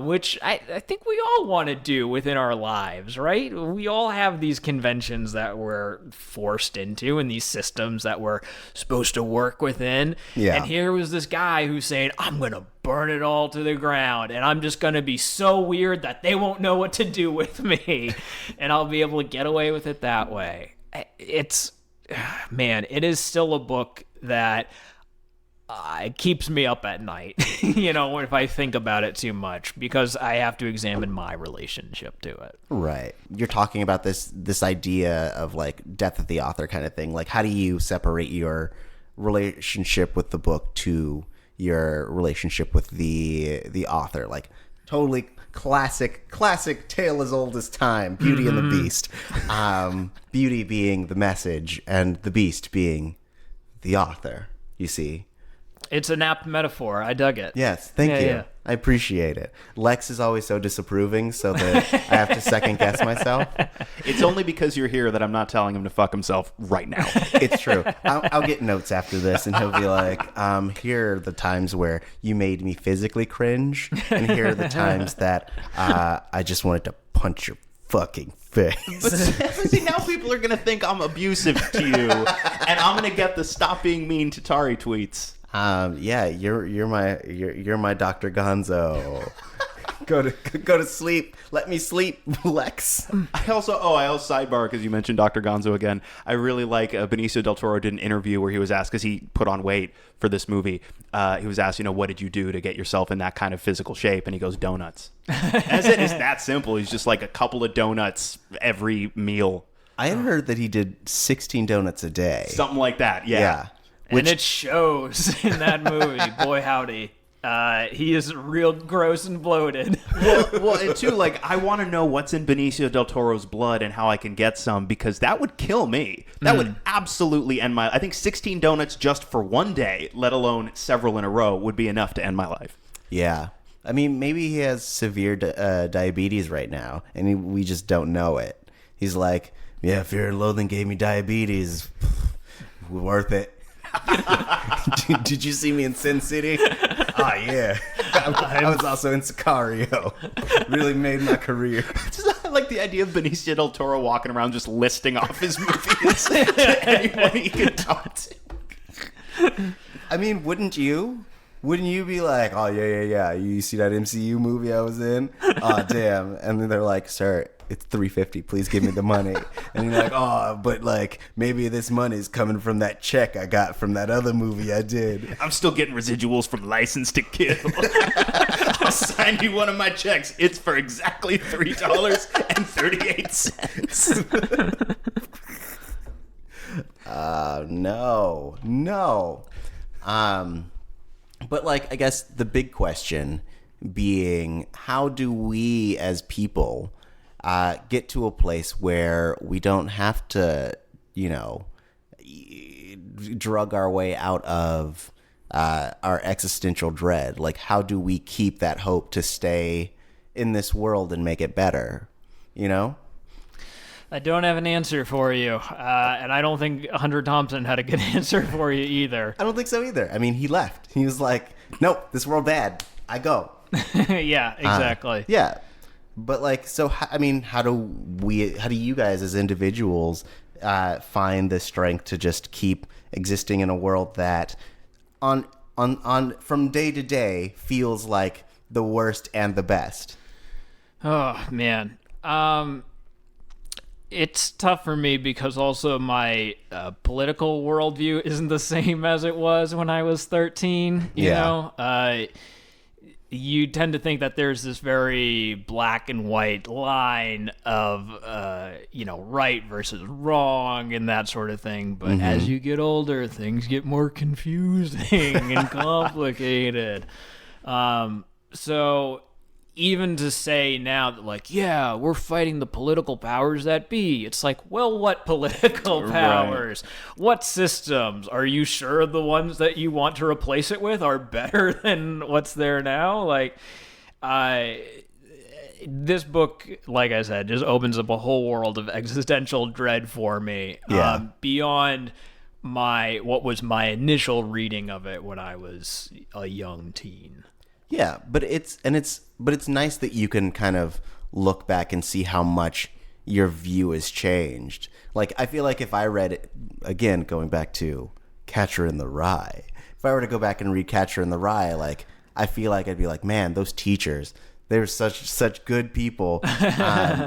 which I think we all want to do within our lives, right? We all have these conventions that we're forced into and these systems that we're supposed to work within. Yeah. And here was this guy who's saying, I'm going to burn it all to the ground, and I'm just going to be so weird that they won't know what to do with me, and I'll be able to get away with it that way. It's, man, it is still a book that it keeps me up at night, if I think about it too much, because I have to examine my relationship to it. Right. You're talking about this idea of like death of the author kind of thing. Like, how do you separate your relationship with the book to your relationship with the author? Like, totally classic tale as old as time, Beauty and the Beast. Beauty being the message and the Beast being the author, you see. It's an apt metaphor. I dug it. Yes, thank you. Yeah. I appreciate it. Lex is always so disapproving, so that I have to second guess myself. It's only because you're here that I'm not telling him to fuck himself right now. It's true. I'll get notes after this, and he'll be like, here are the times where you made me physically cringe, and here are the times that I just wanted to punch your fucking face. But see, now people are going to think I'm abusive to you, and I'm going to get the stop being mean to Tari tweets. Yeah, you're my Dr. Gonzo. Go to sleep. Let me sleep, Lex. I also sidebar, because you mentioned Dr. Gonzo again. I really like Benicio del Toro did an interview where he was asked, because he put on weight for this movie. He was asked, what did you do to get yourself in that kind of physical shape? And he goes, donuts. As it is that simple. He's just like a couple of donuts every meal. I had heard that he did 16 donuts a day. Something like that. Yeah. And it shows in that movie. Boy, howdy. He is real gross and bloated. Well, and too, like, I want to know what's in Benicio del Toro's blood and how I can get some, because that would kill me. That would absolutely end I think 16 donuts just for one day, let alone several in a row, would be enough to end my life. Yeah. I mean, maybe he has severe diabetes right now, and we just don't know it. He's like, yeah, Fear and Loathing gave me diabetes. Worth it. Did you see me in Sin City? Oh, yeah. I was also in Sicario. Really made my career. I like the idea of Benicio del Toro walking around just listing off his movies to anyone he could talk to. I mean, wouldn't you? Wouldn't you be like, oh, yeah. You see that MCU movie I was in? Oh, damn. And then they're like, sir, it's $350. Please give me the money. And you're like, oh, but like maybe this money's coming from that check I got from that other movie I did. I'm still getting residuals from License to Kill. I'll sign you one of my checks. It's for exactly $3.38. No. But like, I guess the big question being, how do we as people get to a place where we don't have to, drug our way out of our existential dread? Like, how do we keep that hope to stay in this world and make it better? I don't have an answer for you, and I don't think Hunter Thompson had a good answer for you either. I don't think so either. I mean, he left. He was like, nope, this world bad. I go. Yeah, exactly. Yeah. But like, so, how do you guys as individuals find the strength to just keep existing in a world that on from day to day feels like the worst and the best? Oh, man. It's tough for me because also my political worldview isn't the same as it was when I was 13. You know, you tend to think that there's this very black and white line of, right versus wrong and that sort of thing. But as you get older, things get more confusing and complicated. So even to say now that, like, yeah, we're fighting the political powers that be. It's like, well, what political powers? What systems? Are you sure the ones that you want to replace it with are better than what's there now? Like, this book, like I said, just opens up a whole world of existential dread for me. Yeah. Beyond what was my initial reading of it when I was a young teen. Yeah, but it's nice that you can kind of look back and see how much your view has changed. Like, I feel like if I read it, again, going back to Catcher in the Rye, if I were to go back and read Catcher in the Rye, like, I feel like I'd be like, man, those teachers, they were such good people.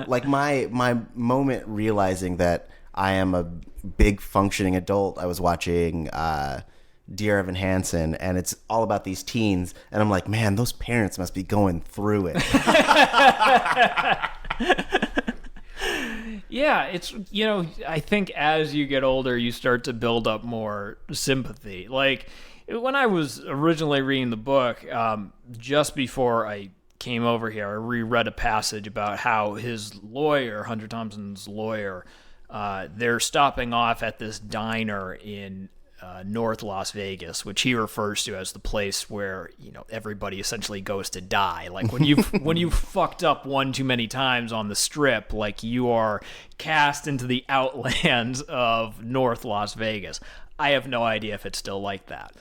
Like, my moment realizing that I am a big functioning adult, I was watching Dear Evan Hansen, and it's all about these teens, and I'm like, man, those parents must be going through it. Yeah, it's, I think as you get older, you start to build up more sympathy. Like, when I was originally reading the book, just before I came over here, I reread a passage about how his lawyer, Hunter Thompson's lawyer, they're stopping off at this diner in North Las Vegas, which he refers to as the place where everybody essentially goes to die. Like, when you've fucked up one too many times on the strip, like, you are cast into the outlands of North Las Vegas. I have no idea if it's still like that,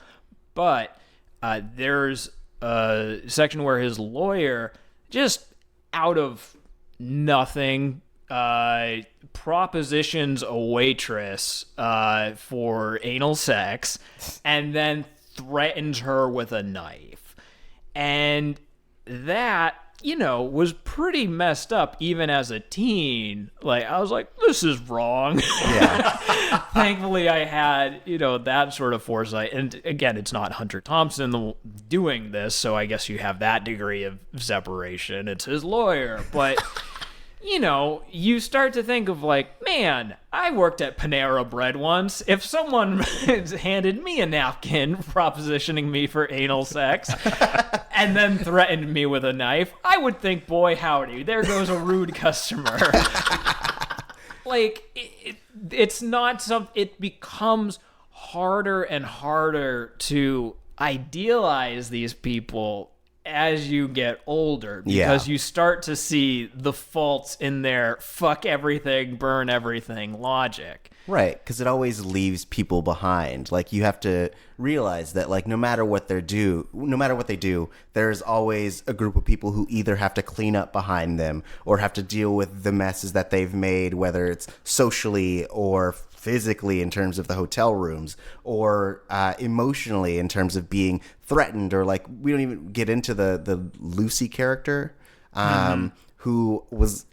but there's a section where his lawyer, just out of nothing, propositions a waitress for anal sex and then threatens her with a knife. And that, was pretty messed up even as a teen. Like, I was like, this is wrong. Yeah. Thankfully, I had, that sort of foresight. And again, it's not Hunter Thompson doing this, so I guess you have that degree of separation. It's his lawyer. But you start to think of, like, man, I worked at Panera Bread once. If someone handed me a napkin propositioning me for anal sex and then threatened me with a knife, I would think, boy, howdy, there goes a rude customer. Like, it's not it becomes harder and harder to idealize these people as you get older, because you start to see the faults in their fuck everything, burn everything logic. Right, because it always leaves people behind. Like, you have to realize that, like, no matter what they do, there's always a group of people who either have to clean up behind them or have to deal with the messes that they've made, whether it's socially or physically in terms of the hotel rooms, or emotionally in terms of being threatened, or, like, we don't even get into the Lucy character, who was,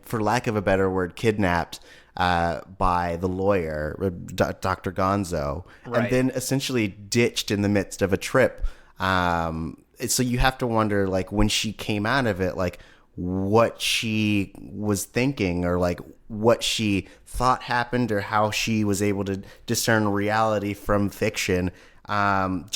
for lack of a better word, kidnapped by the lawyer, Dr. Gonzo, and then essentially ditched in the midst of a trip. So you have to wonder, like, when she came out of it, like, what she was thinking, or, like, what she thought happened, or how she was able to discern reality from fiction. And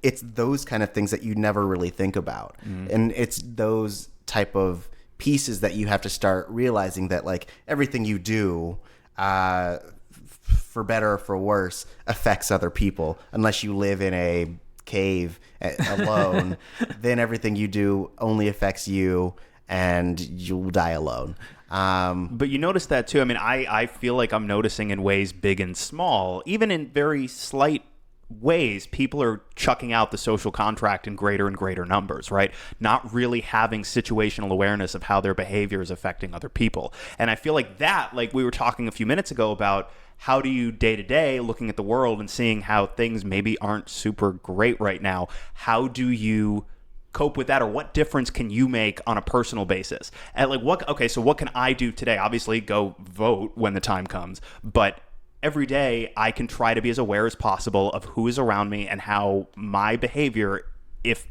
it's those kind of things that you never really think about. And it's those type of pieces that you have to start realizing that, like, everything you do, for better or for worse, affects other people. Unless you live in a cave alone, then everything you do only affects you, and you'll die alone. But you notice that too. I mean, I feel like I'm noticing in ways big and small, even in very slight ways, people are chucking out the social contract in greater and greater numbers, right? Not really having situational awareness of how their behavior is affecting other people. And I feel like that, like we were talking a few minutes ago about, how do you day to day, looking at the world and seeing how things maybe aren't super great right now, how do you cope with that, or what difference can you make on a personal basis? And like, what can I do today? Obviously go vote when the time comes, but every day I can try to be as aware as possible of who is around me and how my behavior, if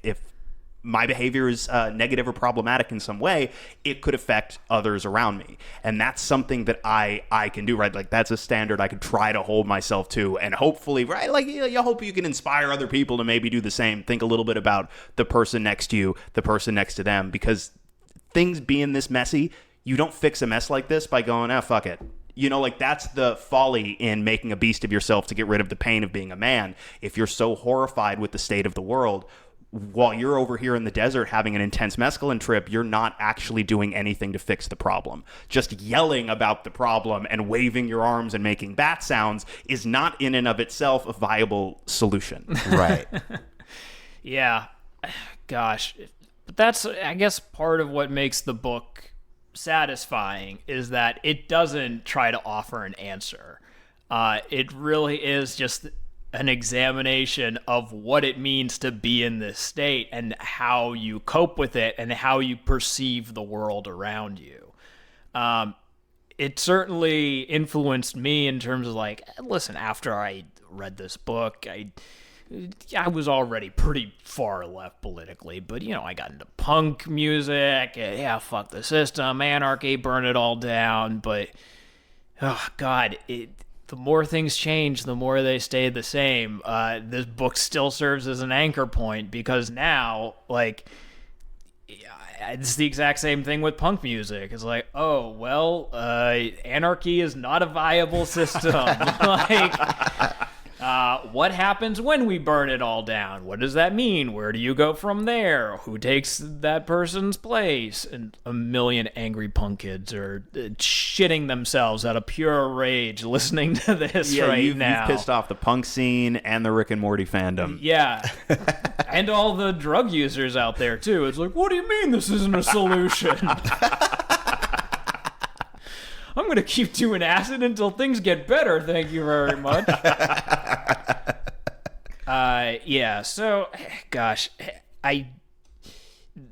my behavior is negative or problematic in some way, it could affect others around me. And that's something that I can do, right? Like, that's a standard I could try to hold myself to. And hopefully, right, like, you hope you can inspire other people to maybe do the same. Think a little bit about the person next to you, the person next to them, because things being this messy, you don't fix a mess like this by going, fuck it. You know, like, that's the folly in making a beast of yourself to get rid of the pain of being a man. If you're so horrified with the state of the world, while you're over here in the desert having an intense mescaline trip, you're not actually doing anything to fix the problem. Just yelling about the problem and waving your arms and making bat sounds is not in and of itself a viable solution. Right. Yeah. Gosh. But that's, I guess, part of what makes the book satisfying is that it doesn't try to offer an answer. It really is just an examination of what it means to be in this state and how you cope with it and how you perceive the world around you. It certainly influenced me in terms of, like, listen, after I read this book, I was already pretty far left politically, but, you know, I got into punk music. Yeah, fuck the system, anarchy, burn it all down. But, oh, God, the more things change, the more they stay the same. This book still serves as an anchor point because now, like, it's the exact same thing with punk music. It's like, oh, well, anarchy is not a viable system. Like, what happens when we burn it all down? What does that mean? Where do you go from there? Who takes that person's place? And a million angry punk kids are shitting themselves out of pure rage listening to this now. You've pissed off the punk scene and the Rick and Morty fandom. Yeah. And all the drug users out there, too. It's like, what do you mean this isn't a solution? I'm going to keep doing acid until things get better, thank you very much. Yeah, so, gosh,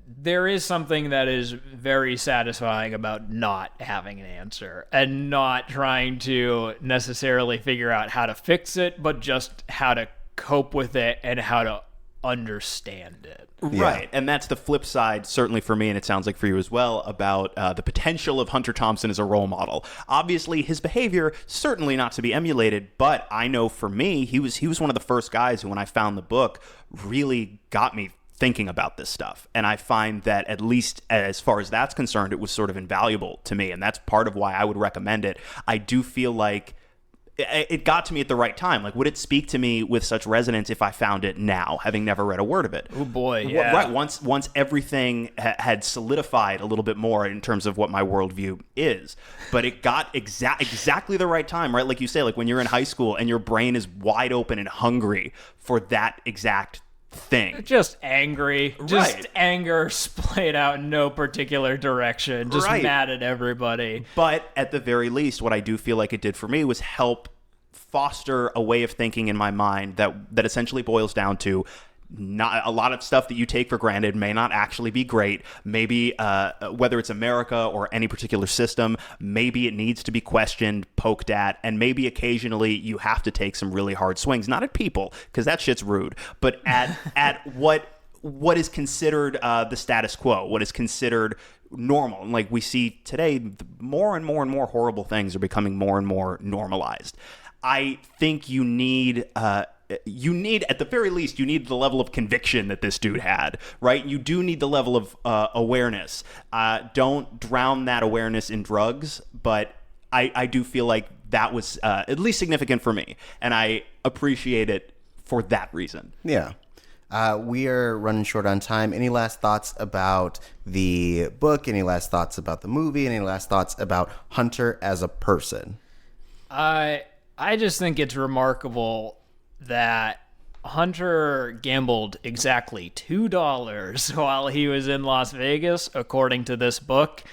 there is something that is very satisfying about not having an answer and not trying to necessarily figure out how to fix it, but just how to cope with it and how to understand it. Right, and that's the flip side, certainly for me, and it sounds like for you as well, about the potential of Hunter Thompson as a role model. Obviously, his behavior, certainly not to be emulated, but I know for me, he was one of the first guys who, when I found the book, really got me thinking about this stuff. And I find that, at least as far as that's concerned, it was sort of invaluable to me, and that's part of why I would recommend it. I do feel like it got to me at the right time. Like, would it speak to me with such resonance if I found it now, having never read a word of it? Oh boy, yeah. Right. Once everything had solidified a little bit more in terms of what my worldview is, but it got exactly the right time, right? Like you say, like when you're in high school and your brain is wide open and hungry for that exact thing. Just angry. Just anger splayed out in no particular direction. Just mad at everybody. But at the very least, what I do feel like it did for me was help foster a way of thinking in my mind that essentially boils down to not a lot of stuff that you take for granted may not actually be great. Maybe whether it's America or any particular system, maybe it needs to be questioned, poked at, and maybe occasionally you have to take some really hard swings, not at people, because that shit's rude, but at what is considered the status quo, what is considered normal. And like we see today, more and more and more horrible things are becoming more and more normalized. I think you need, at the very least, you need the level of conviction that this dude had, right? You do need the level of awareness. Don't drown that awareness in drugs, but I do feel like that was at least significant for me, and I appreciate it for that reason. Yeah. We are running short on time. Any last thoughts about the book? Any last thoughts about the movie? Any last thoughts about Hunter as a person? I just think it's remarkable that Hunter gambled exactly $2 while he was in Las Vegas, according to this book.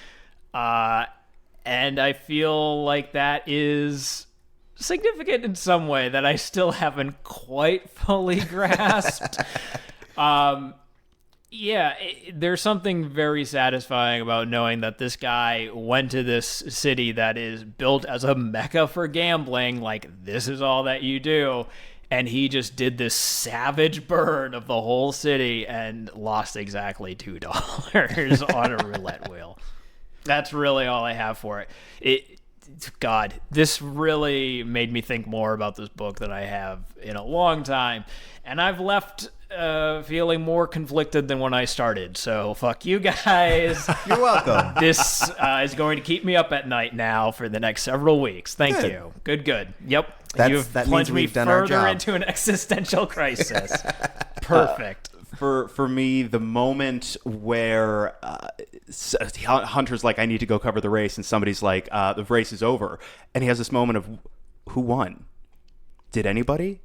And I feel like that is significant in some way that I still haven't quite fully grasped. There's something very satisfying about knowing that this guy went to this city that is built as a mecca for gambling. Like, this is all that you do. and he just did this savage burn of the whole city and lost exactly $2 on a roulette wheel. That's really all I have for it. God, this really made me think more about this book than I have in a long time, and I've left feeling more conflicted than when I started. So fuck you guys. You're welcome. This is going to keep me up at night now for the next several weeks. Thank you. Good. Yep. You've that plunged means me we've done our further job. into an existential crisis. Perfect. For me, the moment where Hunter's like, I need to go cover the race, and somebody's like, the race is over, and he has this moment of, who won? Did anybody?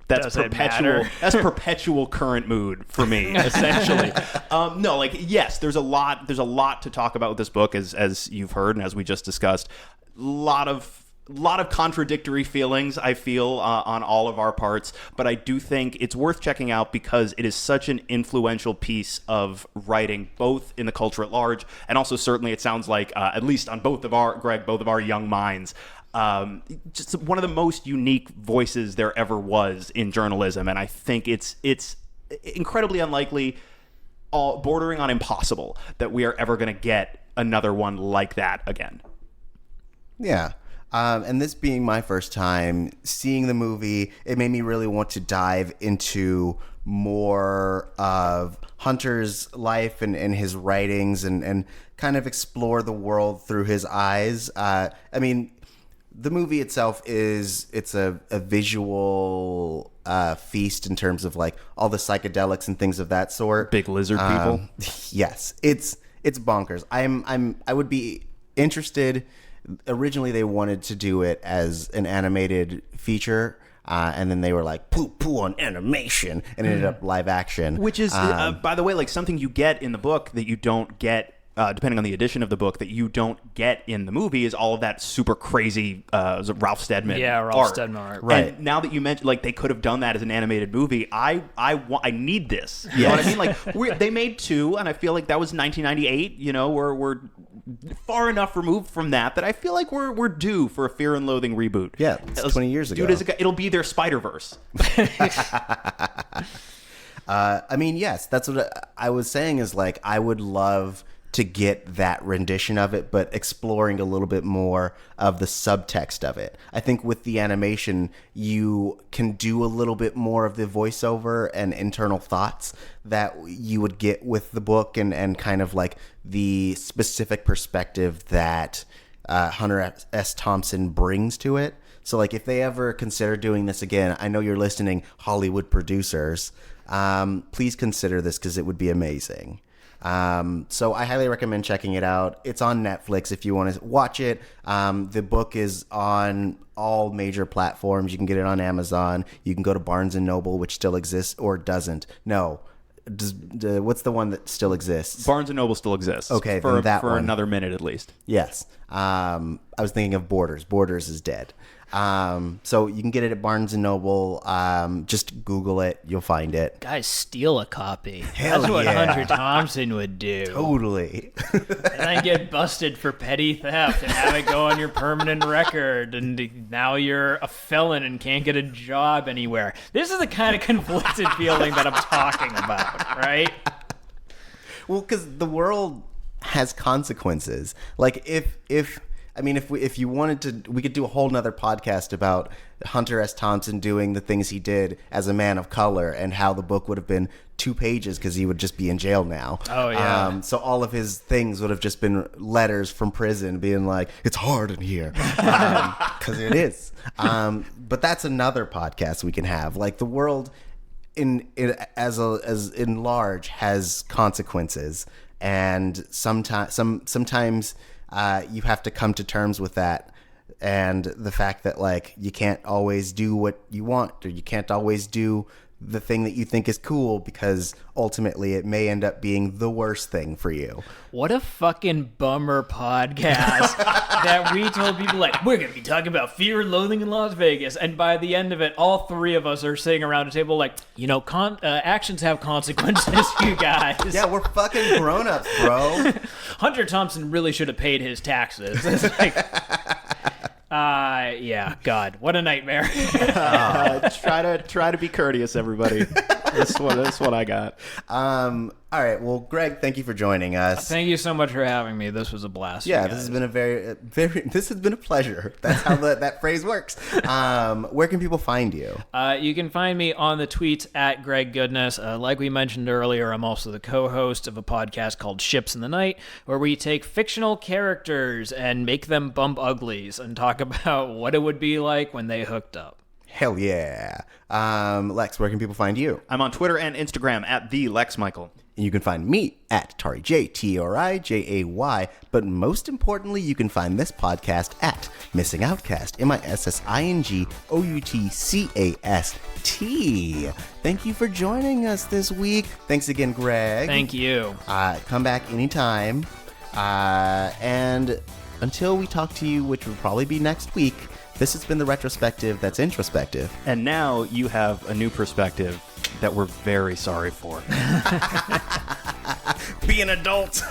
That's Does it perpetual. matter? That's perpetual current mood for me, essentially. No, like, yes, there's a lot to talk about with this book, as you've heard and as we just discussed. Lot of contradictory feelings, I feel, on all of our parts, but I do think it's worth checking out because it is such an influential piece of writing, both in the culture at large, and also certainly it sounds like, at least on both of our young minds, just one of the most unique voices there ever was in journalism, and I think it's incredibly unlikely, bordering on impossible, that we are ever going to get another one like that again. Yeah. And this being my first time seeing the movie, it made me really want to dive into more of Hunter's life and his writings and kind of explore the world through his eyes. I mean, the movie itself it's a visual feast in terms of like all the psychedelics and things of that sort. Big lizard people. Yes, it's bonkers. I would be interested. Originally, they wanted to do it as an animated feature, and then they were like, poo on animation, and it ended up live action. Which is, by the way, like something you get in the book that you don't get, depending on the edition of the book, that you don't get in the movie is all of that super crazy Ralph Steadman art. Steadman art. Right. And now that you mentioned, like, they could have done that as an animated movie, I need this. You know what I mean? Like, they made two, and I feel like that was 1998. You know, we're far enough removed from that I feel like we're due for a Fear and Loathing reboot. Yeah, it's 20 years ago. Dude, it'll be their Spider-Verse. I mean, yes, that's what I was saying is like I would love to get that rendition of it, but exploring a little bit more of the subtext of it. I think with the animation, you can do a little bit more of the voiceover and internal thoughts that you would get with the book and kind of like the specific perspective that Hunter S. Thompson brings to it. So like if they ever consider doing this again, I know you're listening, Hollywood producers, please consider this because it would be amazing. So I highly recommend checking it out. It's on Netflix if you want to watch it. The book is on all major platforms. You can get it on Amazon. You can go to Barnes & Noble, which still exists or doesn't. No. What's the one that still exists? Barnes & Noble still exists. Okay, for then that for one. another minute at least. Yes. I was thinking of Borders. Borders is dead. So you can get it at Barnes & Noble. Just Google it. You'll find it. Guys, steal a copy. Hell That's what yeah. Hunter Thompson would do. Totally. And then get busted for petty theft and have it go on your permanent record. And now you're a felon and can't get a job anywhere. This is the kind of conflicted feeling that I'm talking about, right? Well, because the world has consequences. Like if you wanted to, we could do a whole nother podcast about Hunter S. Thompson doing the things he did as a man of color and how the book would have been 2 pages because he would just be in jail now. Oh, yeah. So all of his things would have just been letters from prison being like, it's hard in here. Because it is. But that's another podcast we can have. Like the world as in large has consequences. And sometimes you have to come to terms with that and the fact that like you can't always do what you want or you can't always do the thing that you think is cool because ultimately it may end up being the worst thing for you. What a fucking bummer podcast that we told people like, we're going to be talking about Fear and Loathing in Las Vegas. And by the end of it, all 3 of us are sitting around a table like, actions have consequences, you guys. Yeah, we're fucking grown-ups, bro. Hunter Thompson really should have paid his taxes. It's like, Yeah, God, what a nightmare. Try to be courteous, everybody. That's what I got. All right. Well, Greg, thank you for joining us. Thank you so much for having me. This was a blast. Yeah, you this guys. has been this has been a pleasure. That's how that phrase works. Where can people find you? You can find me on the tweets at Greg Goodness. Like we mentioned earlier, I'm also the co-host of a podcast called Ships in the Night, where we take fictional characters and make them bump uglies and talk about what it would be like when they hooked up. Hell yeah. Lex, where can people find you? I'm on Twitter and Instagram at the Lex Michael. And you can find me at Tari J, TORIJAY. But most importantly, you can find this podcast at Missing Outcast, MISSINGOUTCAST. Thank you for joining us this week. Thanks again, Greg. Thank you. Come back anytime. And until we talk to you, which will probably be next week, this has been the retrospective that's introspective. And now you have a new perspective that we're very sorry for. Be an adult.